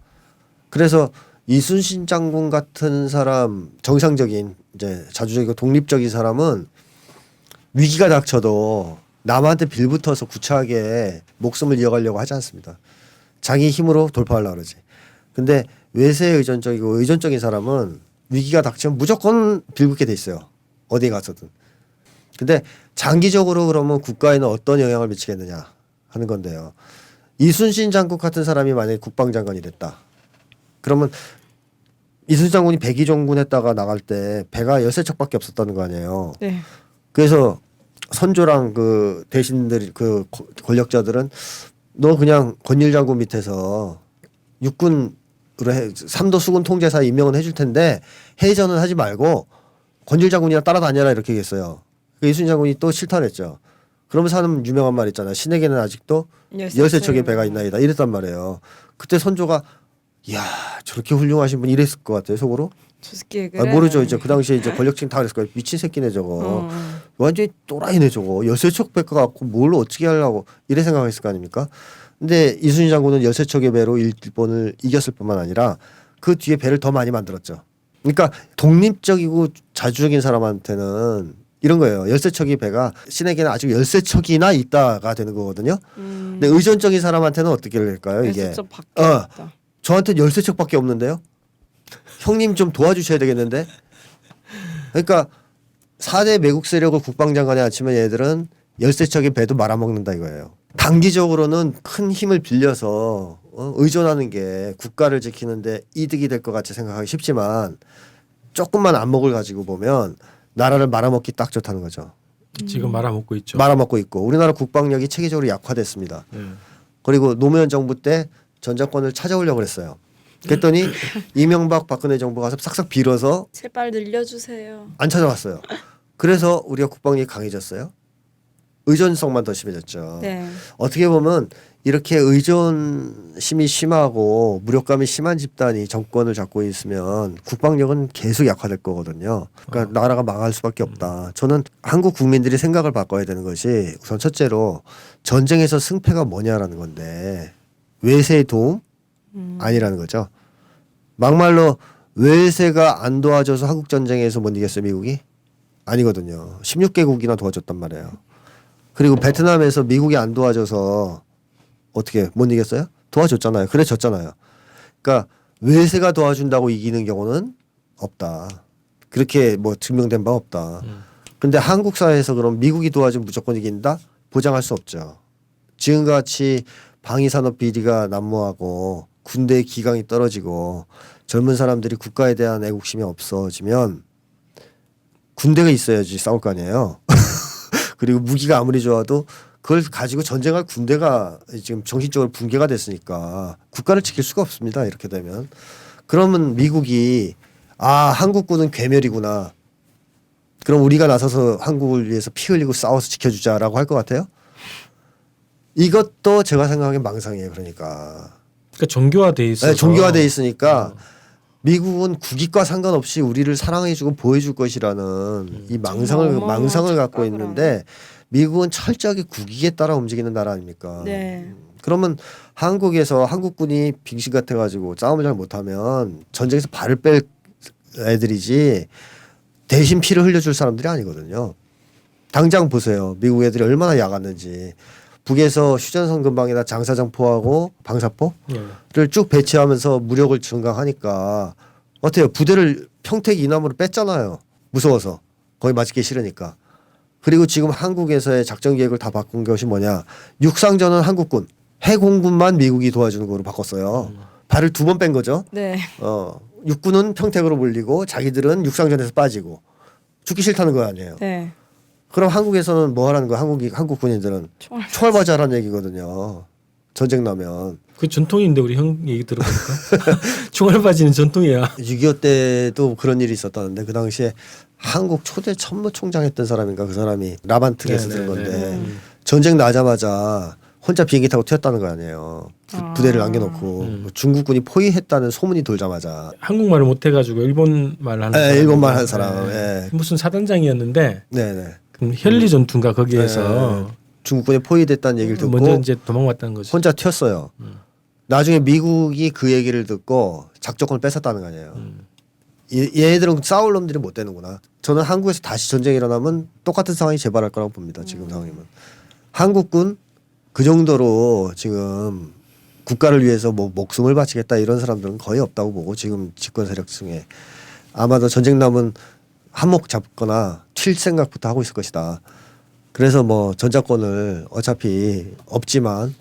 [SPEAKER 4] 그래서 이순신 장군 같은 사람 정상적인 이제 자주적이고 독립적인 사람은 위기가 닥쳐도 남한테 빌붙어서 구차하게 목숨을 이어가려고 하지 않습니다. 자기 힘으로 돌파하려고 그러지. 근데 외세에 의존적이고 의존적인 사람은 위기가 닥치면 무조건 빌붙게 돼 있어요. 어디 가서든. 근데 장기적으로 그러면 국가에는 어떤 영향을 미치겠느냐 하는 건데요. 이순신 장군 같은 사람이 만약에 국방장관이 됐다. 그러면 이순신 장군이 백의종군 했다가 나갈 때 배가 13척밖에 없었다는 거 아니에요.
[SPEAKER 3] 네.
[SPEAKER 4] 그래서 선조랑 그 대신들 그 권력자들은 너 그냥 권율 장군 밑에서 육군으로 삼도 수군 통제사 임명은 해줄 텐데 해전은 하지 말고 권율 장군이랑 따라다녀라 이렇게 얘기했어요. 이순신 장군이 또 싫다 그랬죠. 그러면서 하는 유명한 말 있잖아요. 신에게는 아직도 13척의 배가 있나이다 이랬단 말이에요. 그때 선조가 이야 저렇게 훌륭하신 분 이랬을 것 같아요 속으로.
[SPEAKER 3] 저 새끼
[SPEAKER 4] 아, 모르죠. 이제 그 당시에 이제 권력층 다 그랬을 거예요. 미친 새끼네 저거. 완전히 또라이네 저거. 열세척 배 갖고 뭘 어떻게 하려고 이래 생각했을 거 아닙니까? 근데 이순신 장군은 열세척의 배로 일본을 이겼을 뿐만 아니라 그 뒤에 배를 더 많이 만들었죠. 그러니까 독립적이고 자주적인 사람한테는 이런 거예요. 열세척의 배가 신에게는 아직 열세척이나 있다가 되는 거거든요. 근데 의존적인 사람한테는 어떻게 될까요? 이게
[SPEAKER 3] 좀 바뀌었다.
[SPEAKER 4] 저한테는 열세척밖에 없는데요. 형님 좀 도와주셔야 되겠는데. 그러니까 4대 매국 세력을 국방장관에 앉히면 얘들은 열세척의 배도 말아먹는다 이거예요. 단기적으로는 큰 힘을 빌려서 의존하는 게 국가를 지키는데 이득이 될 것 같이 생각하기 쉽지만 조금만 안목을 가지고 보면 나라를 말아먹기 딱 좋다는 거죠.
[SPEAKER 2] 지금 말아먹고 있죠.
[SPEAKER 4] 말아먹고 있고 우리나라 국방력이 체계적으로 약화됐습니다. 그리고 노무현 정부 때 전자권을 찾아오려고 그랬어요. 그랬더니 이명박 박근혜 정부 가서 싹싹 빌어서
[SPEAKER 3] 제발 늘려주세요.
[SPEAKER 4] 안 찾아왔어요. 그래서 우리가 국방력이 강해졌어요. 의존성만 더 심해졌죠.
[SPEAKER 3] 네.
[SPEAKER 4] 어떻게 보면 이렇게 의존심이 심하고 무력감이 심한 집단이 정권을 잡고 있으면 국방력은 계속 약화될 거거든요. 그러니까 나라가 망할 수밖에 없다. 저는 한국 국민들이 생각을 바꿔야 되는 것이 우선 첫째로 전쟁에서 승패가 뭐냐라는 건데 외세의 도움? 아니라는 거죠. 막말로 외세가 안 도와줘서 한국 전쟁에서 못 이겼어요, 미국이? 아니거든요. 16개국이나 도와줬단 말이에요. 그리고 베트남에서 미국이 안 도와줘서 어떻게 못 이겼어요? 도와줬잖아요. 그래 졌잖아요. 그러니까 외세가 도와준다고 이기는 경우는 없다. 그렇게 뭐 증명된 바 없다. 근데 한국 사회에서 그럼 미국이 도와주면 무조건 이긴다? 보장할 수 없죠. 지금같이 방위산업 비리가 난무하고 군대의 기강이 떨어지고 젊은 사람들이 국가에 대한 애국심이 없어지면 군대가 있어야지 싸울 거 아니에요. 그리고 무기가 아무리 좋아도 그걸 가지고 전쟁할 군대가 지금 정신적으로 붕괴가 됐으니까 국가를 지킬 수가 없습니다. 이렇게 되면. 그러면 미국이 한국군은 괴멸이구나. 그럼 우리가 나서서 한국을 위해서 피 흘리고 싸워서 지켜주자라고 할 것 같아요? 이것도 제가 생각하기엔 망상이에요. 그러니까
[SPEAKER 2] 종교화돼 있어서.
[SPEAKER 4] 네, 종교화돼 있으니까 미국은 국익과 상관없이 우리를 사랑해주고 보여줄 것이라는 이 망상을 갖고 있는데 미국은 철저하게 국익에 따라 움직이는 나라 아닙니까?
[SPEAKER 3] 네.
[SPEAKER 4] 그러면 한국에서 한국군이 빙신 같아가지고 싸움을 잘 못하면 전쟁에서 발을 뺄 애들이지 대신 피를 흘려줄 사람들이 아니거든요. 당장 보세요. 미국 애들이 얼마나 야갔는지. 북에서 휴전선 근방에다 장사장포하고 방사포를 쭉 배치하면서 무력을 증강하니까 어때요? 부대를 평택 이남으로 뺐잖아요. 무서워서. 거기 맞기 싫으니까. 그리고 지금 한국에서의 작전 계획을 다 바꾼 것이 뭐냐. 육상전은 한국군, 해공군만 미국이 도와주는 거로 바꿨어요. 발을 2번 뺀 거죠.
[SPEAKER 3] 네.
[SPEAKER 4] 육군은 평택으로 몰리고 자기들은 육상전에서 빠지고 죽기 싫다는 거 아니에요.
[SPEAKER 3] 네.
[SPEAKER 4] 그럼 한국에서는 뭐 하라는 거야? 한국 군인들은 총알바지하라는 얘기거든요. 전쟁 나면.
[SPEAKER 2] 그 전통인데 우리 형 얘기 들어보니까 총알바지는 전통이야.
[SPEAKER 4] 6.25 때도 그런 일이 있었다는데 그 당시에 한국 초대 참모총장 했던 사람인가 그 사람이 라반특에서 들은 건데 전쟁 나자마자 혼자 비행기 타고 튀었다는 거 아니에요. 부대를 남겨놓고 중국군이 포위했다는 소문이 돌자마자
[SPEAKER 2] 한국말을 못해가지고 일본말 하는 사람.
[SPEAKER 4] 일본말 하는 사람. 예.
[SPEAKER 2] 무슨 사단장이었는데
[SPEAKER 4] 네네.
[SPEAKER 2] 혈리 전투인가 거기에서
[SPEAKER 4] 중국군이 포위됐다는 얘기를 듣고
[SPEAKER 2] 먼저 이제 도망왔다는 거지.
[SPEAKER 4] 혼자 튀었어요. 나중에 미국이 그 얘기를 듣고 작전권을 뺏었다는 거 아니에요. 얘네들은 싸울 놈들이 못 되는구나. 저는 한국에서 다시 전쟁이 일어나면 똑같은 상황이 재발할 거라고 봅니다. 지금 상황이면. 한국군 그 정도로 지금 국가를 위해서 뭐 목숨을 바치겠다 이런 사람들은 거의 없다고 보고 지금 집권 세력 중에 아마도 전쟁 나면 한몫 잡거나 튈 생각부터 하고 있을 것이다. 그래서 뭐 전자권을 어차피 없지만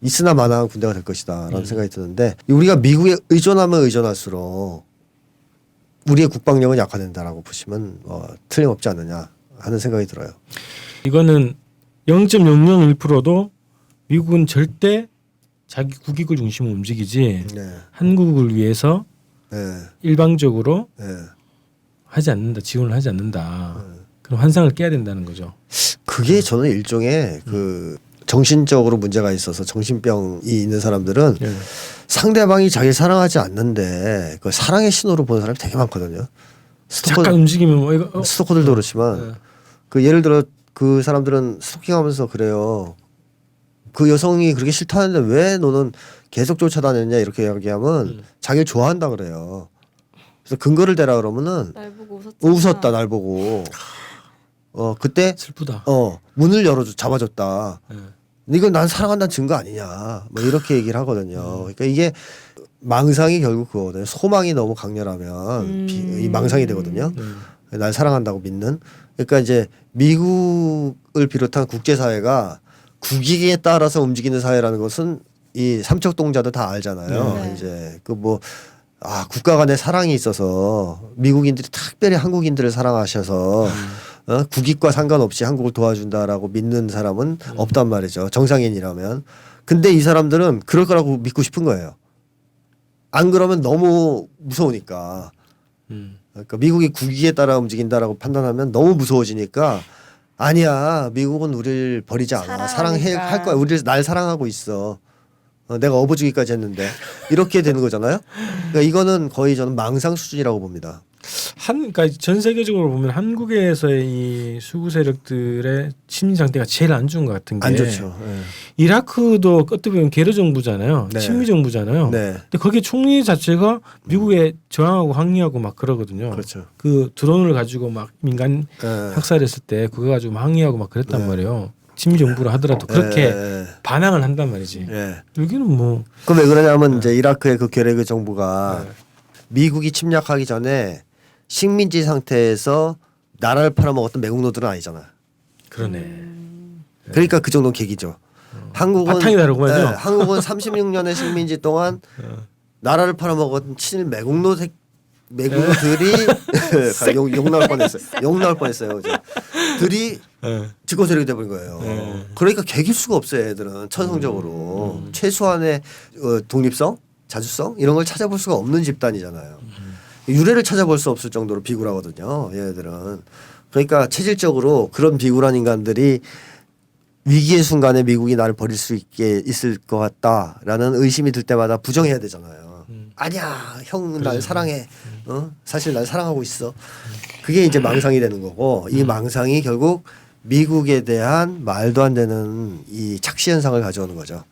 [SPEAKER 4] 있으나 마나한 군대가 될 것이다라는 생각이 드는데 우리가 미국에 의존하면 의존할수록 우리의 국방력은 약화된다라고 보시면 틀림없지 않느냐 하는 생각이 들어요.
[SPEAKER 2] 이거는 0.001%도 미국은 절대 자기 국익을 중심으로 움직이지
[SPEAKER 4] 네.
[SPEAKER 2] 한국을 위해서
[SPEAKER 4] 네.
[SPEAKER 2] 일방적으로
[SPEAKER 4] 네.
[SPEAKER 2] 하지 않는다, 지원을 하지 않는다. 그런 환상을 깨야 된다는 거죠.
[SPEAKER 4] 그게 저는 일종의 그 정신적으로 문제가 있어서 정신병이 있는 사람들은 상대방이 자기 사랑하지 않는데 그 사랑의 신호로 보는 사람이 되게 많거든요.
[SPEAKER 2] 잠깐 움직이면 뭐 이거
[SPEAKER 4] 스토커들도 그렇지만
[SPEAKER 2] 네.
[SPEAKER 4] 그 예를 들어 그 사람들은 스토킹하면서 그래요. 그 여성이 그렇게 싫다는데 왜 너는 계속 쫓아다녔냐 이렇게 이야기하면 자기를 좋아한다 그래요. 그래서 근거를 대라 그러면은
[SPEAKER 3] 날 보고
[SPEAKER 4] 웃었다 날 보고. 그때
[SPEAKER 2] 슬프다.
[SPEAKER 4] 문을 열어줘 잡아줬다.
[SPEAKER 2] 네.
[SPEAKER 4] 이건 난 사랑한다는 증거 아니냐. 뭐 이렇게 얘기를 하거든요. 그러니까 이게 망상이 결국 그거거든요. 소망이 너무 강렬하면 이 망상이 되거든요. 날 사랑한다고 믿는. 그러니까 이제 미국을 비롯한 국제사회가 국익에 따라서 움직이는 사회라는 것은 이 삼척동자도 다 알잖아요.
[SPEAKER 3] 네.
[SPEAKER 4] 이제 국가 간의 사랑이 있어서 미국인들이 특별히 한국인들을 사랑하셔서 국익과 상관없이 한국을 도와준다라고 믿는 사람은 없단 말이죠. 정상인이라면. 근데 이 사람들은 그럴 거라고 믿고 싶은 거예요. 안 그러면 너무 무서우니까. 그러니까 미국이 국익에 따라 움직인다라고 판단하면 너무 무서워지니까 아니야. 미국은 우리를 버리지 않아.
[SPEAKER 3] 사랑하니까.
[SPEAKER 4] 할 거야. 우리를 날 사랑하고 있어. 내가 업어주기까지 했는데 이렇게 되는 거잖아요. 그러니까 이거는 거의 저는 망상 수준이라고 봅니다.
[SPEAKER 2] 그러니까 전 세계적으로 보면 한국에서의 이 수구 세력들의 심리 상태가 제일 안 좋은 것 같은 게
[SPEAKER 4] 안 좋죠. 네.
[SPEAKER 2] 이라크도 어떻게 보면 게르 정부잖아요.
[SPEAKER 4] 네.
[SPEAKER 2] 친미 정부잖아요.
[SPEAKER 4] 네.
[SPEAKER 2] 근데 거기 총리 자체가 미국에 저항하고 항의하고 막 그러거든요.
[SPEAKER 4] 그렇죠.
[SPEAKER 2] 그 드론을 가지고 막 민간
[SPEAKER 4] 네.
[SPEAKER 2] 학살했을 때 그거 가지고 막 항의하고 막 그랬단 말이에요. 친미 정부를 하더라도 그렇게
[SPEAKER 4] 네.
[SPEAKER 2] 반항을 한단 말이지.
[SPEAKER 4] 네.
[SPEAKER 2] 여기는 뭐
[SPEAKER 4] 그럼 왜 그러냐면 이제 이라크의 그 게레그 정부가 미국이 침략하기 전에 식민지 상태에서 나라를 팔아먹었던 매국노들은 아니잖아요.
[SPEAKER 2] 그러네.
[SPEAKER 4] 그러니까 그 정도는 계기죠. 한국은
[SPEAKER 2] 바탕이 다르구만요.
[SPEAKER 4] 한국은 36년의 식민지 동안 나라를 팔아먹었던 친일 매국노들이 욕 나올 뻔했어요. 욕 나올 뻔했어요. 들이 집권 세력이 돼버린 거예요. 그러니까 개길 수가 없어요. 애들은 천성적으로 최소한의 독립성, 자주성 이런 걸 찾아볼 수가 없는 집단이잖아요. 유래를 찾아볼 수 없을 정도로 비굴하거든요. 얘네들은. 그러니까 체질적으로 그런 비굴한 인간들이 위기의 순간에 미국이 나를 버릴 수 있게 있을 것 같다라는 의심이 들 때마다 부정해야 되잖아요. 아니야, 형 날 사랑해. 사실 날 사랑하고 있어. 그게 이제 망상이 되는 거고 이 망상이 결국 미국에 대한 말도 안 되는 이 착시 현상을 가져오는 거죠.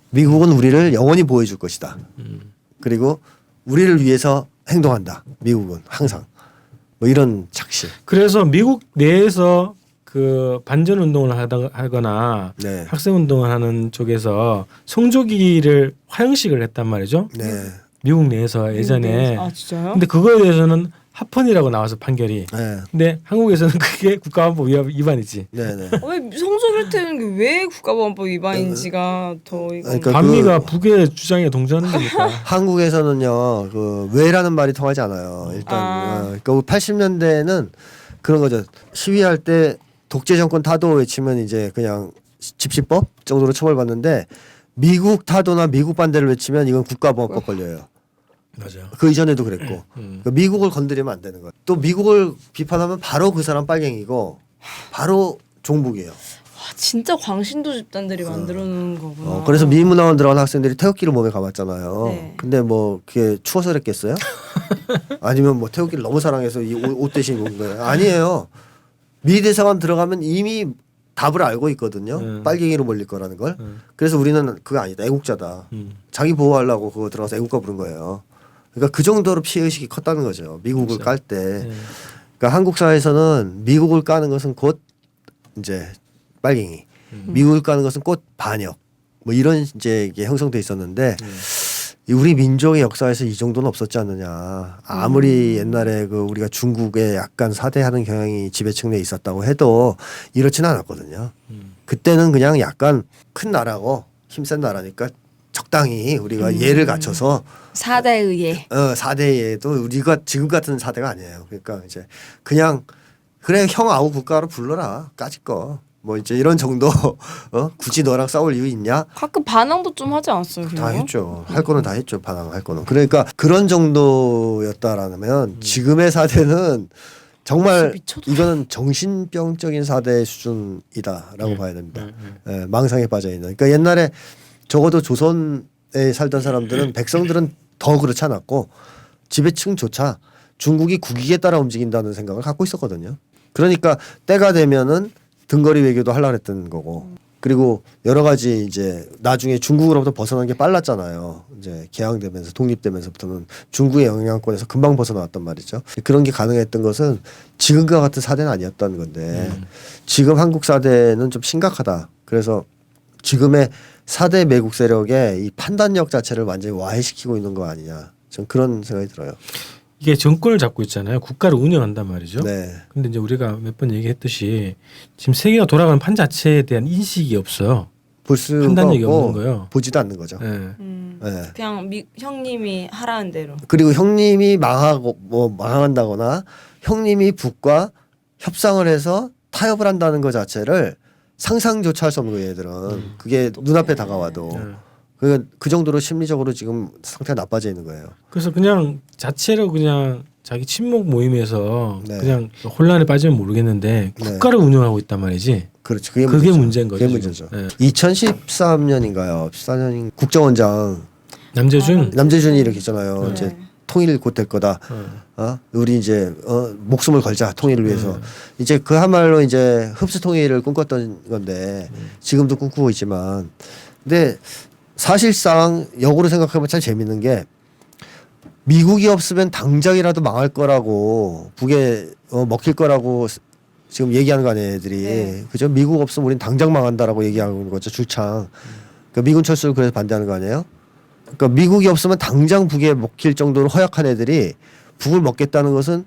[SPEAKER 4] 미국은 우리를 영원히 보호해줄 것이다. 그리고 우리를 위해서 행동한다. 미국은 항상 뭐 이런 착시.
[SPEAKER 2] 그래서 미국 내에서 그 반전 운동을 하거나
[SPEAKER 4] 네.
[SPEAKER 2] 학생 운동을 하는 쪽에서 성조기를 화형식을 했단 말이죠.
[SPEAKER 4] 네.
[SPEAKER 2] 미국 내에서 예전에.
[SPEAKER 3] 아 진짜요?
[SPEAKER 2] 근데 그거에 대해서는 합헌이라고 나와서 판결이.
[SPEAKER 4] 네.
[SPEAKER 2] 근데 한국에서는 그게 국가안보
[SPEAKER 4] 네.
[SPEAKER 2] 위반이지.
[SPEAKER 4] 네.
[SPEAKER 3] 왜 성소를 태우는 게 왜 국가보안법 위반인지가 더 이거.
[SPEAKER 4] 그러니까
[SPEAKER 2] 반미가 북의 주장에 동조하는 거니까.
[SPEAKER 4] 한국에서는요, 그 왜라는 말이 통하지 않아요. 일단 그러니까 80년대에는 그런 거죠. 시위할 때 독재 정권 타도 외치면 이제 그냥 집시법 정도로 처벌받는데 미국 타도나 미국 반대를 외치면 이건 국가보안법 걸려요.
[SPEAKER 2] 맞아요.
[SPEAKER 4] 그 이전에도 그랬고 그러니까 미국을 건드리면 안 되는 거예요. 또 미국을 비판하면 바로 그 사람 빨갱이고 바로 종북이에요.
[SPEAKER 3] 와, 진짜 광신도 집단들이 만들어 놓은 거구나.
[SPEAKER 4] 그래서 미문화원 들어간 학생들이 태극기를 몸에 감았잖아요.
[SPEAKER 3] 네.
[SPEAKER 4] 근데 뭐 그게 추워서 그랬겠어요? 아니면 뭐 태극기를 너무 사랑해서 이 옷 대신 입은 거예요? 아니에요. 미 대사관 들어가면 이미 답을 알고 있거든요. 빨갱이로 몰릴 거라는 걸. 그래서 우리는 그거 아니다. 애국자다. 자기 보호하려고 그거 들어가서 애국가 부른 거예요. 그러니까 그 정도로 피해 의식이 컸다는 거죠. 미국을 깔 때. 그러니까 한국 사회에서는 미국을 까는 것은 곧 이제 빨갱이, 미국을 까는 것은 곧 반역, 뭐 이런 이제 이게 형성돼 있었는데 우리 민족의 역사에서 이 정도는 없었지 않느냐. 아무리 옛날에 그 우리가 중국에 약간 사대하는 경향이 지배층 내에 있었다고 해도 이렇지는 않았거든요. 그때는 그냥 약간 큰 나라고 힘센 나라니까 적당히 우리가 예를 갖춰서
[SPEAKER 3] 사대에 의해.
[SPEAKER 4] 사대에도 우리가 지금 같은 사대가 아니에요. 그러니까 이제 그냥 그래 형 아우 국가로 불러라 까짓 거. 뭐 이제 이런 정도 굳이 너랑 싸울 이유 있냐?
[SPEAKER 3] 가끔 반항도 좀 하지 않았어요?
[SPEAKER 4] 다
[SPEAKER 3] 그리고?
[SPEAKER 4] 했죠. 할 거는 다 했죠. 반항할 거는. 그러니까 그런 정도였다라면 지금의 사대는 정말
[SPEAKER 3] 미쳤다.
[SPEAKER 4] 이거는 정신병적인 사대 수준이다라고 봐야 됩니다. 망상에 빠져 있는. 그러니까 옛날에 적어도 조선 살던 사람들은 백성들은 더 그렇지 않았고 지배층조차 중국이 국익에 따라 움직인다는 생각을 갖고 있었거든요. 그러니까 때가 되면은 등거리 외교도 하려고 했던 거고 그리고 여러 가지 이제 나중에 중국으로부터 벗어난 게 빨랐잖아요. 이제 개항되면서 독립되면서부터는 중국의 영향권에서 금방 벗어나왔단 말이죠. 그런 게 가능했던 것은 지금과 같은 사대는 아니었다는 건데 지금 한국 사대는 좀 심각하다. 그래서 지금의 4대 매국 세력의 이 판단력 자체를 완전히 와해시키고 있는 거 아니냐. 전 그런 생각이 들어요.
[SPEAKER 2] 이게 정권을 잡고 있잖아요. 국가를 운영한단 말이죠.
[SPEAKER 4] 네.
[SPEAKER 2] 근데 이제 우리가 몇 번 얘기했듯이 지금 세계가 돌아가는 판 자체에 대한 인식이 없어요.
[SPEAKER 4] 볼 수가
[SPEAKER 2] 판단력이
[SPEAKER 4] 없고
[SPEAKER 2] 없는 거예요.
[SPEAKER 4] 보지도 않는 거죠.
[SPEAKER 2] 네.
[SPEAKER 4] 네.
[SPEAKER 3] 그냥 형님이 하라는 대로.
[SPEAKER 4] 그리고 형님이 망하고 뭐 망한다거나 형님이 북과 협상을 해서 타협을 한다는 것 자체를 상상조차 할 수 없는 거예요. 얘들은 그게 눈앞에 다가와도 그 정도로 심리적으로 지금 상태가 나빠져 있는 거예요.
[SPEAKER 2] 그래서 그냥 자체로 그냥 자기 친목 모임에서
[SPEAKER 4] 네.
[SPEAKER 2] 그냥 혼란에 빠지면 모르겠는데 국가를 운영하고 있단 말이지.
[SPEAKER 4] 그렇죠.
[SPEAKER 2] 그게
[SPEAKER 4] 문제죠.
[SPEAKER 2] 문제인 거죠.
[SPEAKER 4] 그게
[SPEAKER 2] 지금.
[SPEAKER 4] 문제죠.
[SPEAKER 2] 네.
[SPEAKER 4] 2013년인가요? 14년인 국정원장 남재준이 이렇게 있잖아요.
[SPEAKER 3] 네.
[SPEAKER 4] 이제 통일 곧 될 거다. 우리 이제 목숨을 걸자 통일을 위해서. 이제 그야말로 이제 흡수 통일을 꿈꿨던 건데 지금도 꿈꾸고 있지만, 근데 사실상 역으로 생각하면 참 재밌는 게 미국이 없으면 당장이라도 망할 거라고 북에 먹힐 거라고 지금 얘기하는 거 아니에요, 애들이.
[SPEAKER 3] 네.
[SPEAKER 4] 그죠? 미국 없으면 우린 당장 망한다라고 얘기하는 거죠, 줄창. 그러니까 미군 철수를 그래서 반대하는 거 아니에요? 그러니까 미국이 없으면 당장 북에 먹힐 정도로 허약한 애들이 북을 먹겠다는 것은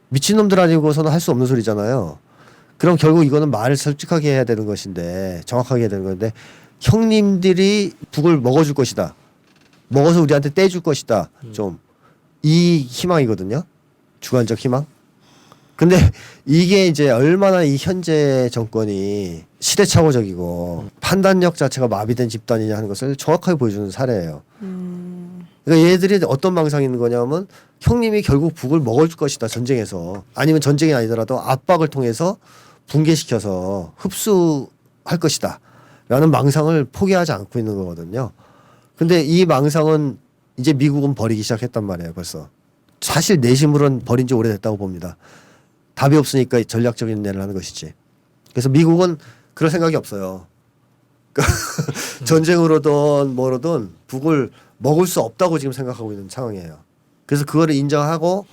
[SPEAKER 4] 미친놈들 아니고서는 할 수 없는 소리잖아요. 그럼 결국 이거는 말을 솔직하게 해야 되는 것인데, 정확하게 해야 되는 건데, 형님들이 북을 먹어줄 것이다. 먹어서 우리한테 떼줄 것이다. 좀 이 희망이거든요. 주관적 희망. 근데 이게 이제 얼마나 이 현재 정권이 시대착오적이고 판단력 자체가 마비된 집단이냐 하는 것을 정확하게 보여주는 사례예요. 그러니까 얘들이 어떤 망상이 있는 거냐면 형님이 결국 북을 먹을 것이다, 전쟁에서. 아니면 전쟁이 아니더라도 압박을 통해서 붕괴시켜서 흡수할 것이다 라는 망상을 포기하지 않고 있는 거거든요. 근데 이 망상은 이제 미국은 버리기 시작했단 말이에요, 벌써. 사실 내심으로는 버린 지 오래됐다고 봅니다. 답이 없으니까 전략적인 일을 하는 것이지. 그래서 미국은 그럴 생각이 없어요. 그러니까 전쟁으로든 뭐로든 북을 먹을 수 없다고 지금 생각하고 있는 상황이에요. 그래서 그거를 인정하고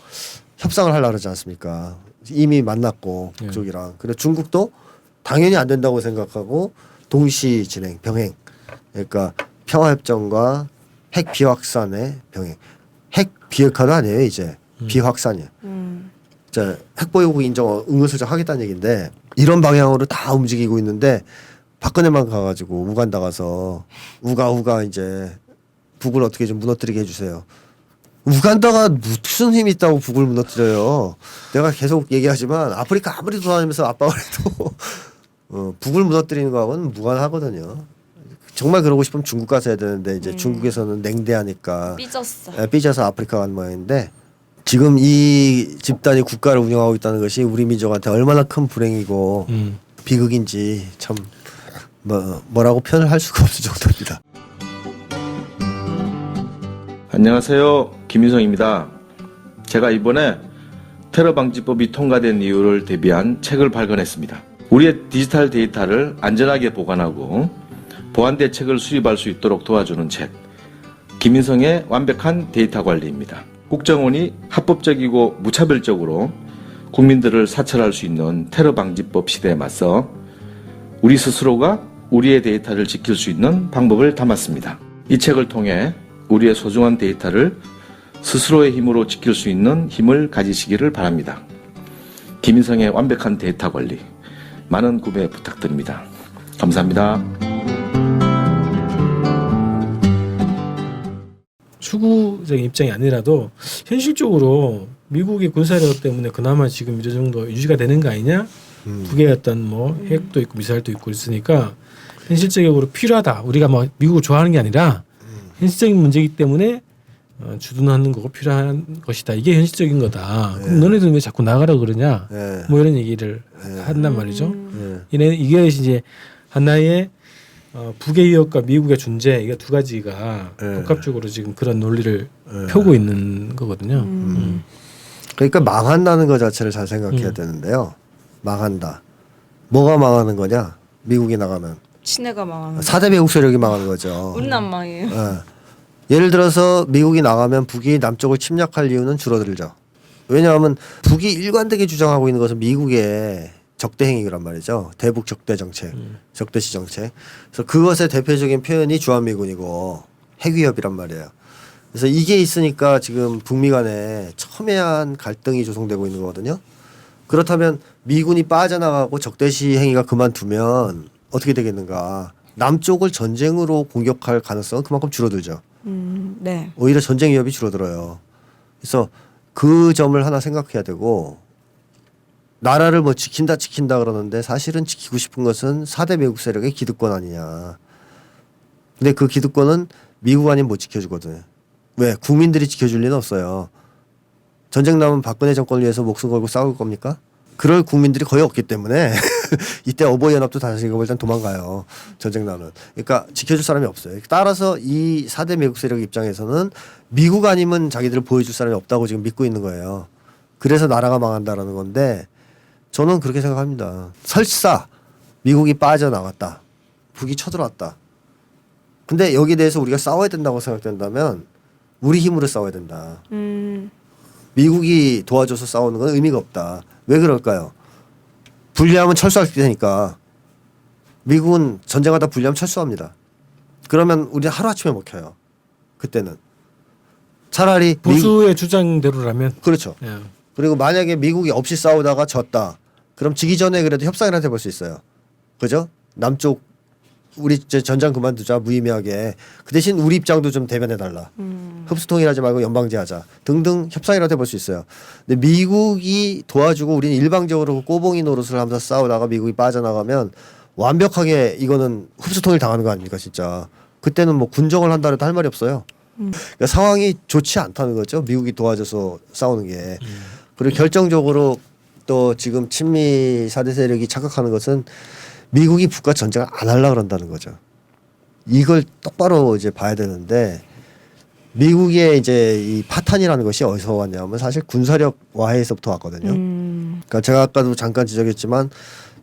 [SPEAKER 4] 협상을 하려고 그러지 않습니까? 이미 만났고 북쪽이랑. 그리고 중국도 당연히 안 된다고 생각하고 동시 진행, 병행. 그러니까 평화협정과 핵 비확산의 병행. 핵 비핵화도 아니에요, 이제. 비확산이에요. 자, 핵보유국 인정 은근슬쩍 하겠다는 얘기인데 이런 방향으로 다 움직이고 있는데 박근혜만 가가지고 우간다 가서 우가 이제 북을 어떻게 좀 무너뜨리게 해주세요. 우간다가 무슨 힘이 있다고 북을 무너뜨려요. 내가 계속 얘기하지만 아프리카 아무리 돌아다니면서 압박을 해도 북을 무너뜨리는 거하고는 무관하거든요. 정말 그러고 싶으면 중국 가서 해야 되는데 이제 중국에서는 냉대하니까 삐져서 아프리카 가는 모양인데 지금 이 집단이 국가를 운영하고 있다는 것이 우리 민족한테 얼마나 큰 불행이고 비극인지 참 뭐라고 표현을 할 수가 없을 정도입니다.
[SPEAKER 8] 안녕하세요. 김인성입니다. 제가 이번에 테러 방지법이 통과된 이유를 대비한 책을 발간했습니다. 우리의 디지털 데이터를 안전하게 보관하고 보안 대책을 수립할 수 있도록 도와주는 책, 김인성의 완벽한 데이터 관리입니다. 국정원이 합법적이고 무차별적으로 국민들을 사찰할 수 있는 테러 방지법 시대에 맞서 우리 스스로가 우리의 데이터를 지킬 수 있는 방법을 담았습니다. 이 책을 통해 우리의 소중한 데이터를 스스로의 힘으로 지킬 수 있는 힘을 가지시기를 바랍니다. 김인성의 완벽한 데이터 관리, 많은 구매 부탁드립니다. 감사합니다.
[SPEAKER 2] 추구적인 입장이 아니라도 현실적으로 미국의 군사력 때문에 그나마 지금 이 정도 유지가 되는 거 아니냐? 북의 어떤 뭐 핵도 있고 미사일도 있고 있으니까 현실적으로 필요하다. 우리가 뭐 미국을 좋아하는 게 아니라 현실적인 문제이기 때문에 주둔하는 거고 필요한 것이다. 이게 현실적인 거다. 그럼 너네들 왜 자꾸 나가라고 그러냐? 뭐 이런 얘기를 한단 말이죠. 이게 이제 하나의 북의 위협과 미국의 존재 이게 두 가지가
[SPEAKER 4] 예.
[SPEAKER 2] 복합적으로 지금 그런 논리를 펴고 있는 거거든요.
[SPEAKER 4] 그러니까 망한다는 것 자체를 잘 생각해야 되는데요. 망한다. 뭐가 망하는 거냐? 미국이 나가면
[SPEAKER 3] 친해가 망하는.
[SPEAKER 4] 4대 매국 세력이 망하는 거죠.
[SPEAKER 3] 우리는 안 망해요.
[SPEAKER 4] 예를 들어서 미국이 나가면 북이 남쪽을 침략할 이유는 줄어들죠. 왜냐하면 북이 일관되게 주장하고 있는 것은 미국의 적대 행위란 말이죠. 대북 적대 정책, 적대시 정책. 그래서 그것의 대표적인 표현이 주한미군이고 핵위협이란 말이에요. 그래서 이게 있으니까 지금 북미 간에 첨예한 갈등이 조성되고 있는 거거든요. 그렇다면 미군이 빠져나가고 적대시 행위가 그만두면 어떻게 되겠는가? 남쪽을 전쟁으로 공격할 가능성은 그만큼 줄어들죠.
[SPEAKER 3] 네.
[SPEAKER 4] 오히려 전쟁 위협이 줄어들어요. 그래서 그 점을 하나 생각해야 되고 나라를 뭐 지킨다 그러는데 사실은 지키고 싶은 것은 4대 매국 세력의 기득권 아니냐. 근데 그 기득권은 미국 아니면 못 지켜주거든. 왜? 국민들이 지켜줄 리는 없어요. 전쟁 나면 박근혜 정권을 위해서 목숨 걸고 싸울 겁니까? 그럴 국민들이 거의 없기 때문에 이때 어버이연합도 다시 일단 도망가요. 전쟁 나면. 그러니까 지켜줄 사람이 없어요. 따라서 이 4대 매국 세력 입장에서는 미국 아니면 자기들을 보여줄 사람이 없다고 지금 믿고 있는 거예요. 그래서 나라가 망한다라는 건데 저는 그렇게 생각합니다. 설사 미국이 빠져나갔다. 북이 쳐들어왔다. 근데 여기에 대해서 우리가 싸워야 된다고 생각된다면 우리 힘으로 싸워야 된다. 미국이 도와줘서 싸우는 건 의미가 없다. 왜 그럴까요? 분리하면 철수할 테니까. 미국은 전쟁하다 분리하면 철수합니다. 그러면 우리 하루아침에 먹혀요. 그때는. 차라리
[SPEAKER 2] 보수의 주장대로라면
[SPEAKER 4] 그렇죠.
[SPEAKER 2] 예.
[SPEAKER 4] 그리고 만약에 미국이 없이 싸우다가 졌다. 그럼 지기 전에 그래도 협상이라도 해볼 수 있어요. 그죠? 남쪽 우리 이제 전장 그만두자 무의미하게 그 대신 우리 입장도 좀 대변해달라. 흡수통일하지 말고 연방제하자 등등 협상이라도 해볼 수 있어요. 근데 미국이 도와주고 우리는 일방적으로 꼬봉이 노릇을 하면서 싸우다가 미국이 빠져나가면 완벽하게 이거는 흡수통일 당하는 거 아닙니까 진짜. 그때는 뭐 군정을 한다 해도 할 말이 없어요. 그러니까 상황이 좋지 않다는 거죠. 미국이 도와줘서 싸우는 게. 그리고 결정적으로 또 지금 친미 4대 세력이 착각하는 것은 미국이 북과 전쟁을 안 하려고 그런다는 거죠. 이걸 똑바로 이제 봐야 되는데 미국의 이제 이 파탄이라는 것이 어디서 왔냐면 사실 군사력 와해에서부터 왔거든요. 그러니까 제가 아까도 잠깐 지적했지만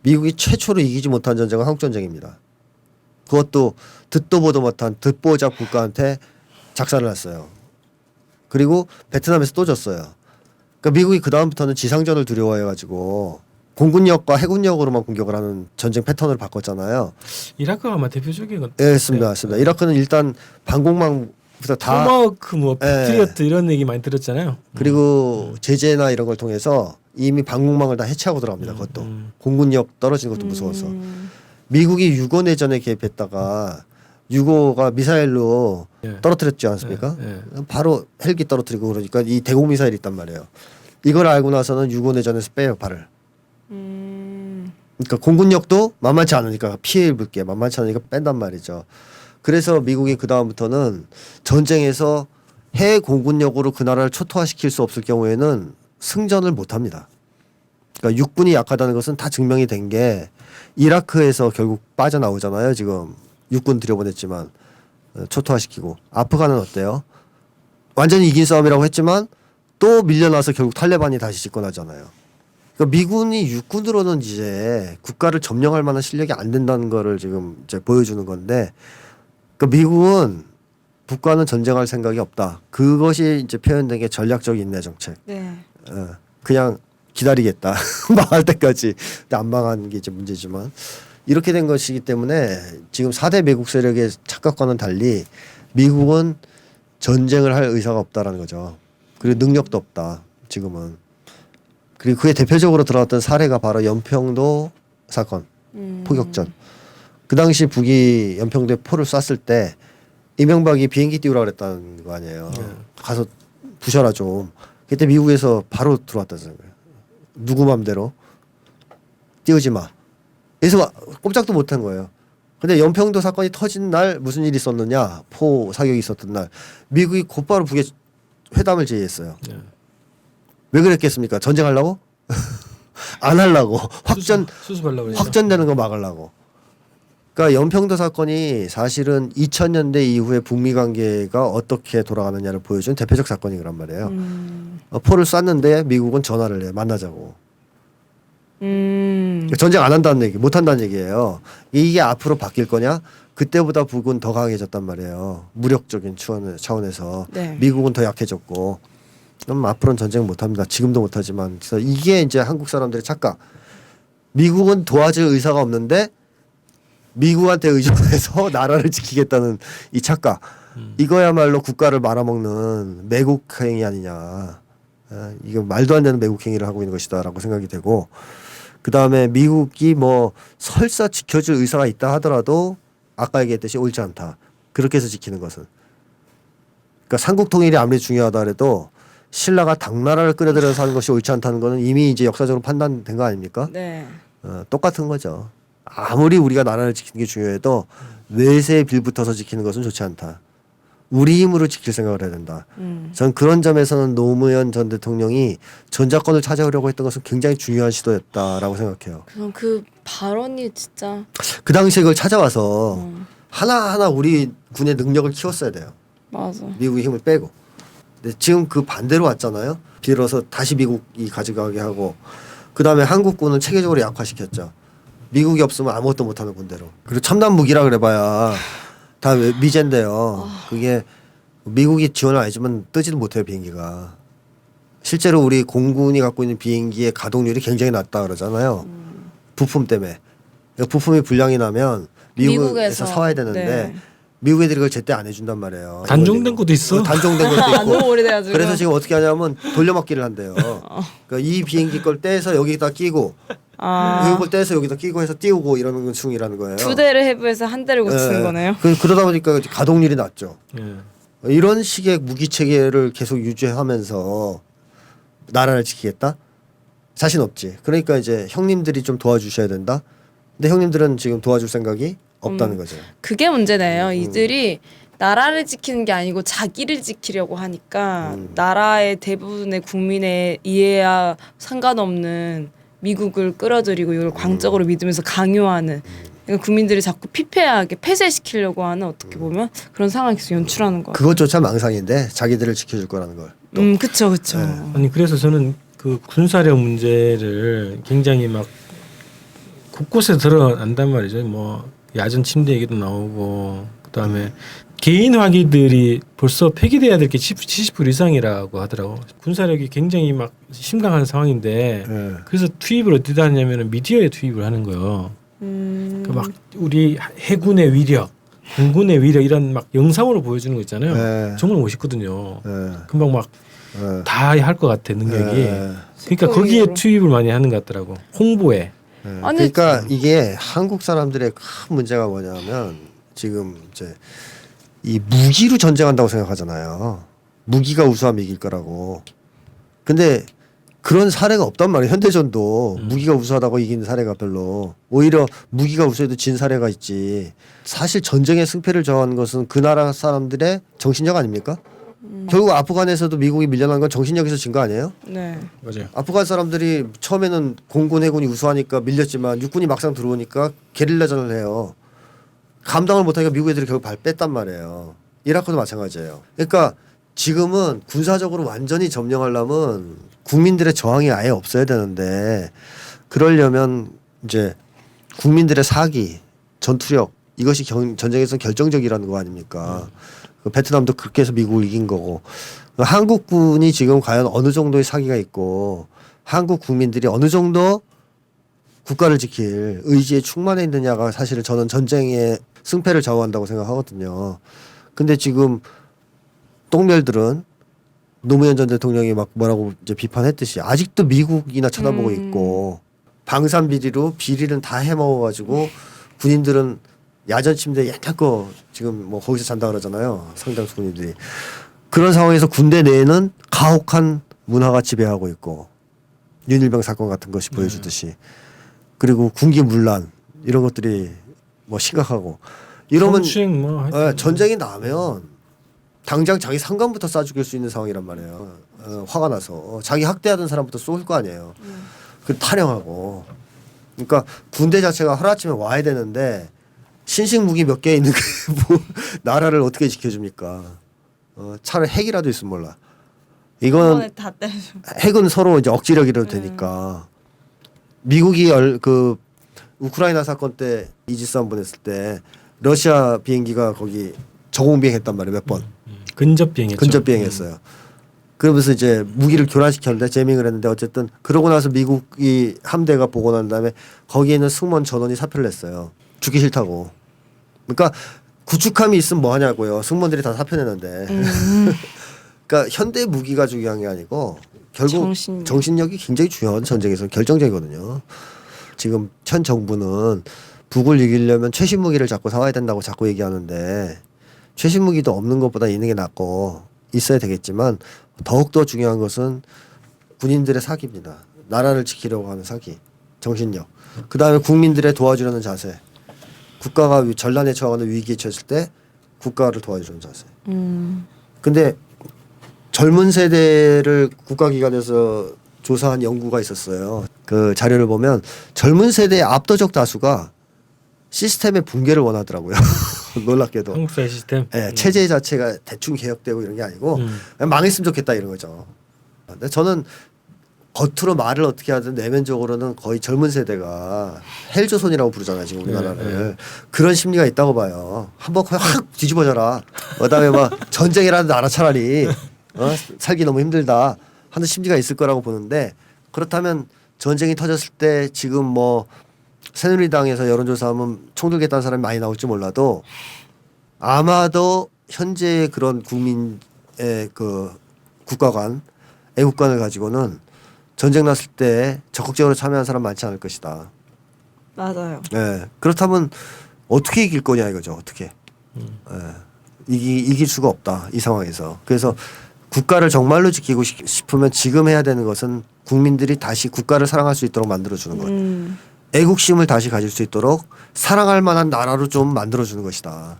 [SPEAKER 4] 미국이 최초로 이기지 못한 전쟁은 한국전쟁입니다. 그것도 듣도 보도 못한 듣보잡 국가한테 작살을 났어요. 그리고 베트남에서 또 졌어요. 그러니까 미국이 그 다음부터는 지상전을 두려워해가지고 공군력과 해군력으로만 공격을 하는 전쟁 패턴을 바꿨잖아요.
[SPEAKER 2] 이라크가 아마 대표적인 것.
[SPEAKER 4] 예, 맞습니다. 이라크는 일단 방공망부터 다
[SPEAKER 2] 토마호크 뭐 패트리어트 이런 얘기 많이 들었잖아요.
[SPEAKER 4] 그리고 제재나 이런 걸 통해서 이미 방공망을 다 해체하고 들어갑니다. 그것도 공군력 떨어지는 것도 무서워서 미국이 유고 내전에 개입했다가 유고가 미사일로 떨어뜨렸지 않습니까? 바로 헬기 떨어뜨리고 그러니까 이 대공 미사일이 있단 말이에요. 이걸 알고 나서는 유고 내전에서 빼요 발을. 그러니까 공군력도 만만치 않으니까 피해 입을 게 만만치 않으니까 뺀단 말이죠. 그래서 미국이 그 다음부터는 전쟁에서 해외 공군력으로 그 나라를 초토화시킬 수 없을 경우에는 승전을 못합니다. 그러니까 육군이 약하다는 것은 다 증명이 된 게 이라크에서 결국 빠져나오잖아요. 지금 육군 들여보냈지만 초토화시키고 아프간은 어때요? 완전히 이긴 싸움이라고 했지만 또 밀려나서 결국 탈레반이 다시 집권하잖아요. 그러니까 미군이 육군으로는 이제 국가를 점령할 만한 실력이 안 된다는 거를 지금 이제 보여주는 건데, 그러니까 미국은 북과는 전쟁할 생각이 없다. 그것이 이제 표현된 게 전략적 인내 정책.
[SPEAKER 3] 네.
[SPEAKER 4] 그냥 기다리겠다. 망할 때까지. 근데 안 망한 게 이제 문제지만 이렇게 된 것이기 때문에 지금 4대 매국 세력의 착각과는 달리 미국은 전쟁을 할 의사가 없다라는 거죠. 그리고 능력도 없다. 지금은. 그리고 그게 대표적으로 들어왔던 사례가 바로 연평도 사건, 포격전. 그 당시 북이 연평도에 포를 쐈을 때 이명박이 비행기 띄우라 그랬다는 거 아니에요. 가서 부셔라 좀. 그때 미국에서 바로 들어왔다는 거예요. 누구 맘대로 띄우지 마. 그래서 꼼짝도 못한 거예요. 근데 연평도 사건이 터진 날 무슨 일이 있었느냐? 포 사격이 있었던 날 미국이 곧바로 북에 회담을 제의했어요. 왜 그랬겠습니까? 전쟁하려고? 안 하려고.
[SPEAKER 2] 수습하려고
[SPEAKER 4] 확전되는 거 막으려고. 그러니까 연평도 사건이 사실은 2000년대 이후에 북미 관계가 어떻게 돌아가느냐를 보여준 대표적 사건이란 말이에요. 포를 쐈는데 미국은 전화를 해 만나자고. 전쟁 안 한다는 얘기, 못 한다는 얘기예요. 이게 앞으로 바뀔 거냐? 그때보다 북은 더 강해졌단 말이에요. 무력적인 차원에서
[SPEAKER 3] 네.
[SPEAKER 4] 미국은 더 약해졌고. 그럼 앞으로는 전쟁 못 합니다. 지금도 못 하지만. 그래서 이게 이제 한국 사람들의 착각. 미국은 도와줄 의사가 없는데 미국한테 의존해서 나라를 지키겠다는 이 착각. 이거야말로 국가를 말아먹는 매국행위 아니냐. 이거 말도 안 되는 매국행위를 하고 있는 것이다라고 생각이 되고, 그 다음에 미국이 뭐 설사 지켜줄 의사가 있다 하더라도 아까 얘기했듯이 옳지 않다. 그렇게 해서 지키는 것은. 그러니까 삼국 통일이 아무리 중요하다 해도 신라가 당나라를 끌어들여서 하는 것이 옳지 않다는 거는 이미 이제 역사적으로 판단된 거 아닙니까?
[SPEAKER 3] 네.
[SPEAKER 4] 똑같은 거죠. 아무리 우리가 나라를 지키는 게 중요해도 외세에 빌붙어서 지키는 것은 좋지 않다. 우리 힘으로 지킬 생각을 해야 된다. 전 그런 점에서는 노무현 전 대통령이 전작권을 찾아오려고 했던 것은 굉장히 중요한 시도였다라고 생각해요.
[SPEAKER 3] 그럼 그 발언이 진짜
[SPEAKER 4] 그 당시에 그걸 찾아와서 하나하나 우리 군의 능력을 키웠어야 돼요.
[SPEAKER 3] 맞아.
[SPEAKER 4] 미국의 힘을 빼고. 근데 지금 그 반대로 왔잖아요. 빌어서 다시 미국이 가져가게 하고, 그 다음에 한국군을 체계적으로 약화시켰죠. 미국이 없으면 아무것도 못하는 군대로. 그리고 첨단 무기라 그래봐야 다 미제인데요. 그게 미국이 지원을 안 해주면 뜨지도 못해요, 비행기가. 실제로 우리 공군이 갖고 있는 비행기의 가동률이 굉장히 낮다 그러잖아요. 부품 때문에. 그러니까 부품이 불량이 나면 미국에서 사와야 되는데
[SPEAKER 3] 네.
[SPEAKER 4] 미국 애들이 그걸 제때 안 해준단 말이에요.
[SPEAKER 2] 단종된 것도 있어.
[SPEAKER 4] 단종된 것도 있고.
[SPEAKER 3] 너무 오래돼가지고.
[SPEAKER 4] 그래서 지금 어떻게 하냐면 돌려막기를 한대요. 그러니까 이 비행기 걸 떼서 여기다 끼고, 이걸 떼서 여기다 끼고 해서 띄우고 이러는 건 중이라는 거예요.
[SPEAKER 3] 두 대를 해부해서 한 대를 고치는
[SPEAKER 4] 예.
[SPEAKER 3] 거네요.
[SPEAKER 4] 그러다 보니까 가동률이 낮죠.
[SPEAKER 2] 예.
[SPEAKER 4] 이런 식의 무기 체계를 계속 유지하면서 나라를 지키겠다? 자신 없지. 그러니까 이제 형님들이 좀 도와주셔야 된다. 근데 형님들은 지금 도와줄 생각이 없다는 거죠.
[SPEAKER 3] 그게 문제네요. 이들이 나라를 지키는 게 아니고 자기를 지키려고 하니까 나라의 대부분의 국민의 이해와 상관없는 미국을 끌어들이고 이걸 광적으로 믿으면서 강요하는, 그러니까 국민들이 자꾸 피폐하게 폐쇄시키려고 하는, 어떻게 보면 그런 상황을 계속 연출하는 거예요.
[SPEAKER 4] 그것조차 망상인데 자기들을 지켜줄 거라는 걸.
[SPEAKER 3] 그쵸, 그쵸.
[SPEAKER 2] 아니 그래서 저는 그 군사력 문제를 굉장히 막 곳곳에 드러난단 말이죠. 뭐 야전 침대 얘기도 나오고, 그다음에 개인 화기들이 벌써 폐기돼야 될 게 70% 이상이라고 하더라고. 군사력이 굉장히 막 심각한 상황인데 그래서 투입을 어디다 하냐면은 미디어에 투입을 하는 거예요. 그러니까 막 우리 해군의 위력, 공군의 위력 이런 막 영상으로 보여주는 거 있잖아요.
[SPEAKER 4] 네.
[SPEAKER 2] 정말 멋있거든요.
[SPEAKER 4] 네.
[SPEAKER 2] 금방 막 다 할 것 같아 능력이.
[SPEAKER 4] 네.
[SPEAKER 2] 그러니까 거기에 투입을 많이 하는 것 같더라고. 홍보에.
[SPEAKER 3] 아니,
[SPEAKER 4] 그러니까 이게 한국 사람들의 큰 문제가 뭐냐면 지금 이제 이 무기로 전쟁한다고 생각하잖아요. 무기가 우수하면 이길 거라고. 근데 그런 사례가 없단 말이에요. 현대전도 무기가 우수하다고 이기는 사례가 별로. 오히려 무기가 우수해도 진 사례가 있지. 사실 전쟁의 승패를 정한 것은 그 나라 사람들의 정신력 아닙니까? 결국 아프간에서도 미국이 밀려난 건 정신력에서 진 거 아니에요?
[SPEAKER 3] 네.
[SPEAKER 2] 맞아요.
[SPEAKER 4] 아프간 사람들이 처음에는 공군 해군이 우수하니까 밀렸지만 육군이 막상 들어오니까 게릴라전을 해요. 감당을 못하니까 미국 애들이 결국 발 뺐단 말이에요. 이라크도 마찬가지예요. 그러니까 지금은 군사적으로 완전히 점령하려면 국민들의 저항이 아예 없어야 되는데, 그러려면 이제 국민들의 사기, 전투력, 이것이 전쟁에서 결정적이라는 거 아닙니까? 베트남도 그렇게 해서 미국을 이긴 거고, 한국군이 지금 과연 어느 정도의 사기가 있고 한국 국민들이 어느 정도 국가를 지킬 의지에 충만해 있느냐가 사실은 저는 전쟁의 승패를 좌우한다고 생각하거든요. 근데 지금 똥멸들은 노무현 전 대통령이 막 뭐라고 이제 비판했듯이 아직도 미국이나 쳐다보고 있고, 방산 비리로 비리는 다 해먹어가지고 군인들은 야전 침대 옛날 거 지금 뭐 거기서 잔다 그러잖아요. 상당수 군인들이. 그런 상황에서 군대 내에는 가혹한 문화가 지배하고 있고, 윤일병 사건 같은 것이 보여주듯이, 그리고 군기 문란 이런 것들이 뭐 심각하고 이러면
[SPEAKER 2] 성추행 뭐 하여튼
[SPEAKER 4] 전쟁이 나면 당장 자기 상관부터 쏴 죽일 수 있는 상황이란 말이에요. 화가 나서 자기 학대하던 사람부터 쏠 거 아니에요. 그 타령하고. 그러니까 군대 자체가 하루아침에 와야 되는데 신식 무기 몇 개 있는 게 뭐 나라를 어떻게 지켜줍니까? 차라리 핵이라도 있으면 몰라. 이건
[SPEAKER 3] 다 때려.
[SPEAKER 4] 핵은 서로 이제 억지력이라도 되니까. 미국이 그 우크라이나 사건 때 이지스 한 번 했을 때 러시아 비행기가 거기 저공 비행했단 말이에요. 몇 번.
[SPEAKER 2] 근접 비행했죠.
[SPEAKER 4] 근접 비행했어요. 그러면서 이제 무기를 교란시켰는데 제밍을 했는데 어쨌든 그러고 나서 미국이 함대가 보고 난 다음에 거기에 있는 승무원 전원이 사표를 냈어요. 죽기 싫다고. 그러니까 구축함이 있으면 뭐 하냐고요. 승무원들이 다 사표 내는데. 그러니까 현대 무기가 중요한 게 아니고 결국 정신력이 굉장히 중요한 전쟁에서 결정적이거든요. 지금 현 정부는 북을 이기려면 최신 무기를 자꾸 사와야 된다고 자꾸 얘기하는데 최신 무기도 없는 것보다 있는 게 낫고 있어야 되겠지만 더욱더 중요한 것은 군인들의 사기입니다. 나라를 지키려고 하는 사기, 정신력. 그다음에 국민들의 도와주려는 자세. 국가가 전란에 처하거나 위기에 처했을 때 국가를 도와주려는 자세. 근데 젊은 세대를 국가기관에서 조사한 연구가 있었어요. 그 자료를 보면 젊은 세대의 압도적 다수가 시스템의 붕괴를 원하더라고요. 놀랍게도.
[SPEAKER 2] 한국 사회 시스템.
[SPEAKER 4] 네, 체제 자체가 대충 개혁되고 이런 게 아니고 그냥 망했으면 좋겠다 이런 거죠. 근데 저는 겉으로 말을 어떻게 하든 내면적으로는 거의 젊은 세대가 헬조선이라고 부르잖아요 지금 우리나라를. 그런 심리가 있다고 봐요. 한번 확 뒤집어져라. 그다음에 막 전쟁이라도 나라 차라리 살기 너무 힘들다 하는 심리가 있을 거라고 보는데 그렇다면 전쟁이 터졌을 때 지금 뭐 새누리당에서 여론조사하면 총 들겠다는 사람이 많이 나올지 몰라도 아마도 현재의 그런 국민의 그 국가관, 애국관을 가지고는 전쟁 났을 때 적극적으로 참여한 사람 많지 않을 것이다.
[SPEAKER 3] 맞아요.
[SPEAKER 4] 예. 그렇다면 어떻게 이길 거냐 이거죠. 어떻게. 이길 수가 없다. 이 상황에서. 그래서 국가를 정말로 지키고 싶으면 지금 해야 되는 것은 국민들이 다시 국가를 사랑할 수 있도록 만들어주는 것. 애국심을 다시 가질 수 있도록 사랑할 만한 나라로 좀 만들어주는 것이다.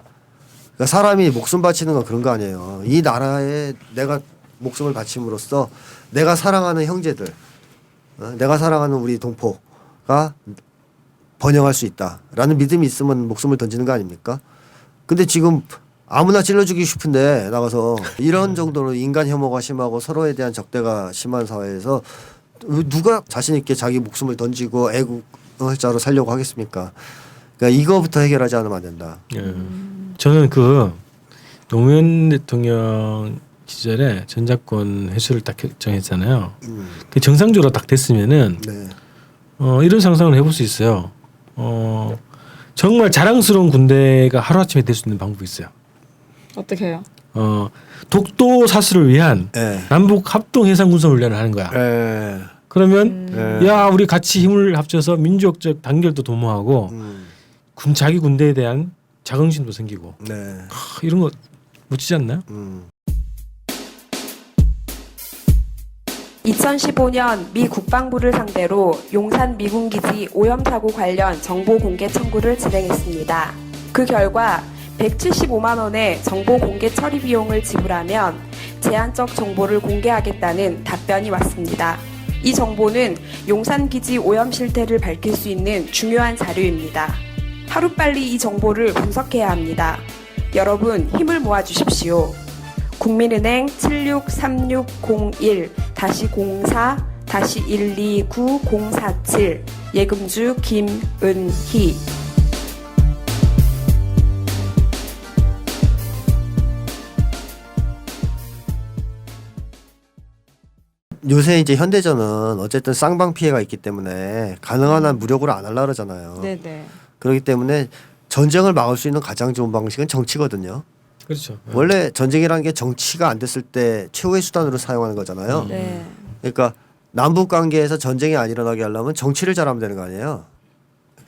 [SPEAKER 4] 그러니까 사람이 목숨 바치는 건 그런 거 아니에요. 이 나라에 내가 목숨을 바침으로써 내가 사랑하는 형제들, 내가 사랑하는 우리 동포가 번영할 수 있다라는 믿음이 있으면 목숨을 던지는 거 아닙니까? 근데 지금 아무나 찔러주기 싶은데 나가서 이런 정도로 인간 혐오가 심하고 서로에 대한 적대가 심한 사회에서 누가 자신 있게 자기 목숨을 던지고 애국자로 살려고 하겠습니까? 그러니까 이거부터 해결하지 않으면 안 된다.
[SPEAKER 2] 저는 그 노무현 대통령 시절에 전작권 회수를 딱 결정했잖아요. 그 정상적으로 딱 됐으면은
[SPEAKER 4] 네.
[SPEAKER 2] 이런 상상을 해볼 수 있어요. 정말 자랑스러운 군대가 하루아침에 될 수 있는 방법이 있어요.
[SPEAKER 3] 어떻게 해요?
[SPEAKER 2] 독도 사수를 위한
[SPEAKER 4] 네.
[SPEAKER 2] 남북 합동 해상 군사 훈련을 하는 거야. 그러면 야 우리 같이 힘을 합쳐서 민족적 단결도 도모하고 자기 군대에 대한 자긍심도 생기고
[SPEAKER 4] 네.
[SPEAKER 2] 이런 거 멋지지 않나요?
[SPEAKER 9] 2015년 미 국방부를 상대로 용산 미군기지 오염 사고 관련 정보 공개 청구를 진행했습니다. 그 결과 175만 원의 정보 공개 처리 비용을 지불하면 제한적 정보를 공개하겠다는 답변이 왔습니다. 이 정보는 용산기지 오염 실태를 밝힐 수 있는 중요한 자료입니다. 하루빨리 이 정보를 분석해야 합니다. 여러분 힘을 모아주십시오. 국민은행 763601-04-129047 예금주 김은희.
[SPEAKER 4] 요새 이제 현대전은 어쨌든 쌍방 피해가 있기 때문에 가능한 한 무력으로 안 하려고 그러잖아요.
[SPEAKER 3] 네네.
[SPEAKER 4] 그렇기 때문에 전쟁을 막을 수 있는 가장 좋은 방식은 정치거든요.
[SPEAKER 2] 그렇죠.
[SPEAKER 4] 원래 전쟁이라는 게 정치가 안 됐을 때 최후의 수단으로 사용하는 거잖아요.
[SPEAKER 3] 네.
[SPEAKER 4] 그러니까 남북 관계에서 전쟁이 안 일어나게 하려면 정치를 잘하면 되는 거 아니에요.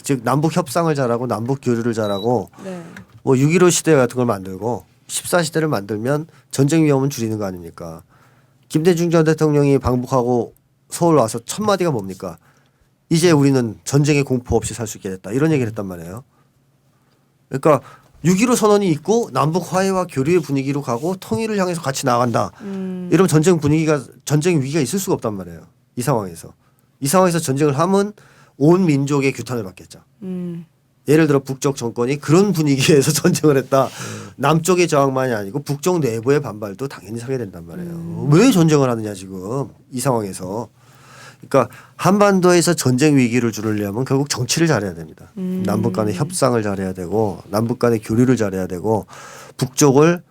[SPEAKER 4] 즉 남북 협상을 잘하고 남북 교류를 잘하고
[SPEAKER 3] 네.
[SPEAKER 4] 뭐 6.15 시대 같은 걸 만들고 14시대를 만들면 전쟁 위험은 줄이는 거 아닙니까? 김대중 전 대통령이 방북하고 서울 와서 첫 마디가 뭡니까? 이제 우리는 전쟁의 공포 없이 살 수 있게 됐다. 이런 얘기를 했단 말이에요. 그러니까 6.15 선언이 있고 남북 화해와 교류의 분위기로 가고 통일을 향해서 같이 나간다. 이러면 전쟁 위기가 있을 수가 없단 말이에요. 이 상황에서 전쟁을 하면 온 민족의 규탄을 받겠죠. 예를 들어 북쪽 정권이 그런 분위기에서 전쟁을 했다. 남쪽의 저항만이 아니고 북쪽 내부의 반발도 당연히 사게 된단 말이에요. 왜 전쟁을 하느냐 지금 이 상황에서. 그러니까 한반도에서 전쟁 위기를 줄이려면 결국 정치를 잘해야 됩니다. 남북 간의 협상을 잘해야 되고 남북 간의 교류를 잘해야 되고 북쪽을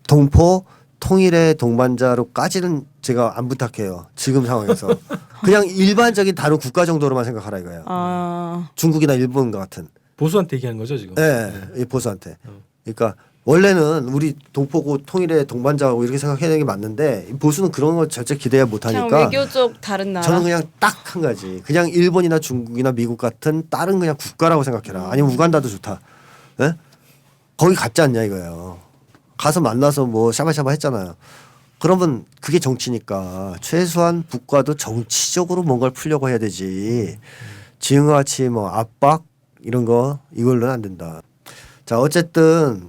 [SPEAKER 4] 동포 통일의 동반자로까지는 제가 안 부탁해요. 지금 상황에서. 그냥 일반적인 다른 국가 정도로만 생각하라 이거예요.
[SPEAKER 3] 아,
[SPEAKER 4] 중국이나 일본과 같은.
[SPEAKER 2] 보수한테 얘기한 거죠 지금.
[SPEAKER 4] 네, 이 보수한테. 그러니까 원래는 우리 동포고 통일의 동반자고 이렇게 생각해야 되는 게 맞는데 이 보수는 그런 거 절대 기대해 못
[SPEAKER 3] 그냥
[SPEAKER 4] 하니까
[SPEAKER 3] 외교적 다른 나라.
[SPEAKER 4] 저는 그냥 딱 한 가지. 그냥 일본이나 중국이나 미국 같은 다른 그냥 국가라고 생각해라. 아니면 우간다도 좋다. 네? 거기 갔지 않냐 이거예요. 가서 만나서 뭐 샤바샤바 했잖아요. 그러면 그게 정치니까 최소한 북과도 정치적으로 뭔가를 풀려고 해야 되지. 지금과 같이 뭐 압박 이런 거 이걸로는 안 된다. 자 어쨌든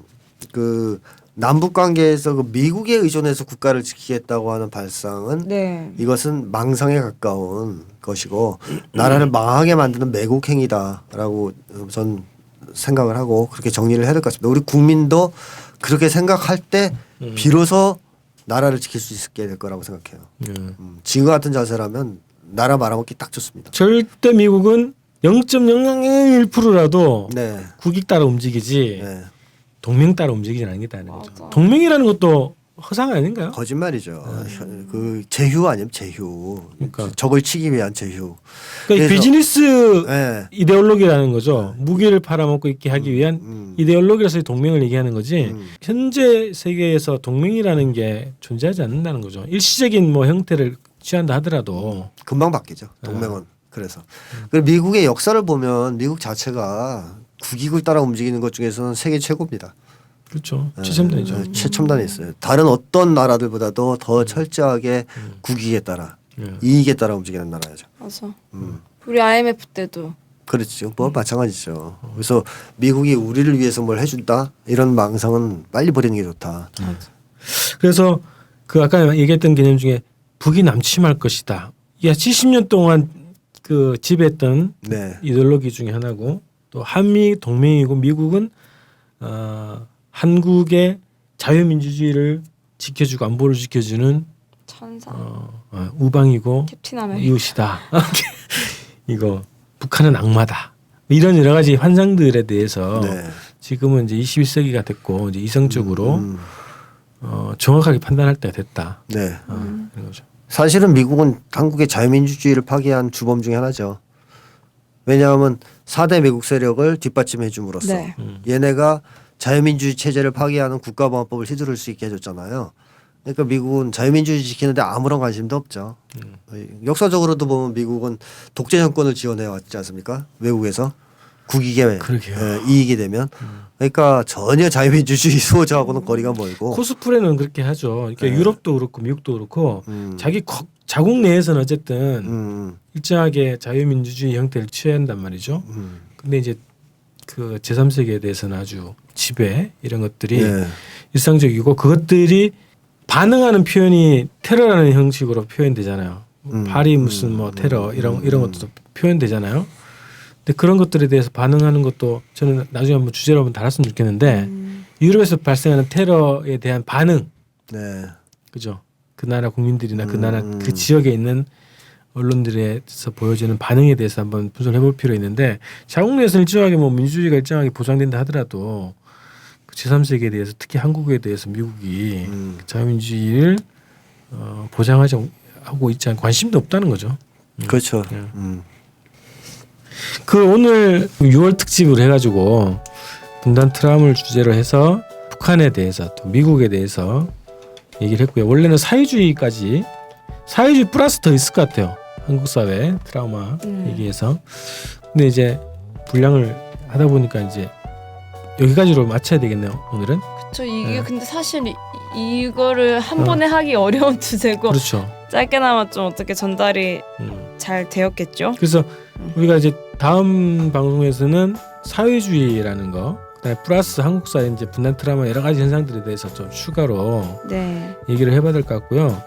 [SPEAKER 4] 그 남북 관계에서 그 미국에 의존해서 국가를 지키겠다고 하는 발상은
[SPEAKER 3] 네.
[SPEAKER 4] 이것은 망상에 가까운 것이고 나라를 망하게 만드는 매국 행위다라고 전 생각을 하고 그렇게 정리를 해야 될 것 같습니다. 우리 국민도 그렇게 생각할 때 비로소 나라를 지킬 수 있게 될 거라고 생각해요. 지금 같은 자세라면 나라 말아먹기 딱 좋습니다.
[SPEAKER 2] 절대 미국은 0.001%라도
[SPEAKER 4] 네.
[SPEAKER 2] 국익 따라 움직이지
[SPEAKER 4] 네.
[SPEAKER 2] 동맹 따라 움직이지 않겠다는 거죠.
[SPEAKER 3] 맞아.
[SPEAKER 2] 동맹이라는 것도 허상 아닌가요?
[SPEAKER 4] 거짓말이죠. 그 제휴 아니면 제휴.
[SPEAKER 2] 그러니까.
[SPEAKER 4] 적을 치기 위한 제휴.
[SPEAKER 2] 그러니까 이
[SPEAKER 4] 그래서-
[SPEAKER 2] 비즈니스
[SPEAKER 4] 네.
[SPEAKER 2] 이데올로기라는 거죠. 무기를 팔아먹고 있게 하기 위한 이데올로기라서 동맹을 얘기하는 거지. 현재 세계에서 동맹이라는 게 존재하지 않는다는 거죠. 일시적인 뭐 형태를 취한다 하더라도
[SPEAKER 4] 금방 바뀌죠. 동맹은. 그래서 그리고 미국의 역사를 보면 미국 자체가 국익을 따라 움직이는 것 중에서는 세계 최고입니다.
[SPEAKER 2] 그렇죠. 최첨단이죠.
[SPEAKER 4] 네, 최첨단에 있어요. 다른 어떤 나라들보다도 더 철저하게 국익에 따라 이익에 따라 움직이는 나라죠.
[SPEAKER 3] 맞아. 우리 IMF 때도
[SPEAKER 4] 그렇죠. 뭐 마찬가지죠. 그래서 미국이 우리를 위해서 뭘 해준다 이런 망상은 빨리 버리는 게 좋다.
[SPEAKER 2] 그래서 그 아까 얘기했던 개념 중에 북이 남침할 것이다. 야 70년 동안 그 지배했던
[SPEAKER 4] 네.
[SPEAKER 2] 이데올로기 중에 하나고 또 한미 동맹이고 미국은 한국의 자유민주주의를 지켜주고 안보를 지켜주는
[SPEAKER 3] 천사.
[SPEAKER 2] 우방이고
[SPEAKER 3] 캡틴 아메리카.
[SPEAKER 2] 이웃이다. 이거 북한은 악마다. 이런 여러 가지 환상들에 대해서
[SPEAKER 4] 네.
[SPEAKER 2] 지금은 이제 21세기가 됐고 이제 이성적으로 정확하게 판단할 때가 됐다.
[SPEAKER 4] 네.
[SPEAKER 2] 이런 거죠.
[SPEAKER 4] 사실은 미국은 한국의 자유민주주의를 파괴한 주범 중에 하나죠. 왜냐하면 4대 매국 세력을 뒷받침해 줌으로써
[SPEAKER 3] 네.
[SPEAKER 4] 얘네가 자유민주주의 체제를 파괴하는 국가보안법을 휘두를 수 있게 해줬잖아요. 그러니까 미국은 자유민주주의 지키는데 아무런 관심도 없죠. 역사적으로도 보면 미국은 독재 정권을 지원해 왔지 않습니까? 외국에서 국익에
[SPEAKER 2] 그러게요.
[SPEAKER 4] 이익이 되면 그러니까 전혀 자유민주주의 수호자하고는 거리가 멀고
[SPEAKER 2] 코스프레는 그렇게 하죠. 그러니까
[SPEAKER 4] 네.
[SPEAKER 2] 유럽도 그렇고 미국도 그렇고 자기 자국 내에서는 어쨌든 일정하게 자유민주주의 형태를 취해야 한단 말이죠. 근데 이제 그 제3세계에 대해서는 아주 지배 이런 것들이
[SPEAKER 4] 네.
[SPEAKER 2] 일상적이고 그것들이 반응하는 표현이 테러라는 형식으로 표현되잖아요. 파리 무슨 뭐 테러 이런 것도 표현되잖아요. 근데 그런 것들에 대해서 반응하는 것도 저는 나중에 한번 주제로 한번 다뤘으면 좋겠는데 유럽에서 발생하는 테러에 대한 반응,
[SPEAKER 4] 네.
[SPEAKER 2] 그죠? 그 나라 국민들이나 그 나라 그 지역에 있는 언론들에서 보여지는 반응에 대해서 한번 분석을 해볼 필요가 있는데 자국 내에서는 일정하게 뭐 민주주의가 일정하게 보장된다 하더라도 그 제3세계에 대해서 특히 한국에 대해서 미국이 자유민주주의를 보장하지 하고 있지 않고 관심도 없다는 거죠.
[SPEAKER 4] 그렇죠.
[SPEAKER 2] 그 오늘 6월 특집을 해가지고 분단 트라우마를 주제로 해서 북한에 대해서 또 미국에 대해서 얘기를 했고요. 원래는 사회주의 플러스 더 있을 것 같아요. 한국 사회 트라우마 얘기해서. 근데 이제 분량을 하다 보니까 이제 여기까지로 마쳐야 되겠네요. 오늘은.
[SPEAKER 3] 저 이게
[SPEAKER 2] 네.
[SPEAKER 3] 근데 사실 이거를 한 번에 하기 어려운 주제고
[SPEAKER 2] 그렇죠.
[SPEAKER 3] 짧게나마 좀 어떻게 전달이 잘 되었겠죠?
[SPEAKER 2] 그래서 우리가 이제 다음 방송에서는 사회주의라는 거, 그다음에 플러스 한국 사회 이제 분단 트라우마 여러 가지 현상들에 대해서 좀 추가로
[SPEAKER 3] 네.
[SPEAKER 2] 얘기를 해봐야 될 것 같고요.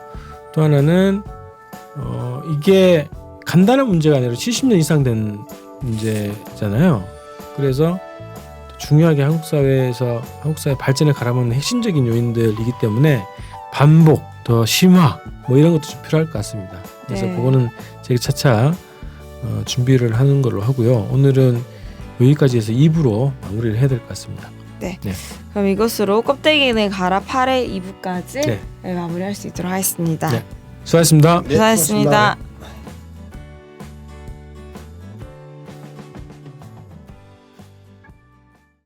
[SPEAKER 2] 또 하나는 이게 간단한 문제가 아니라 70년 이상 된 문제잖아요. 그래서 중요하게 한국 사회에서 한국 사회 발전을 가라앉는 핵심적인 요인들이기 때문에 반복, 더 심화 뭐 이런 것도 좀 필요할 것 같습니다. 그래서
[SPEAKER 3] 네.
[SPEAKER 2] 그거는 제가 차차 준비를 하는 걸로 하고요. 오늘은 여기까지 해서 2부로 마무리를 해야 될 것 같습니다.
[SPEAKER 3] 그럼 이것으로 껍데기는 가라 8회 2부까지
[SPEAKER 2] 네.
[SPEAKER 3] 마무리할 수 있도록 하겠습니다.
[SPEAKER 2] 네. 수고하셨습니다.
[SPEAKER 3] 수고하셨습니다.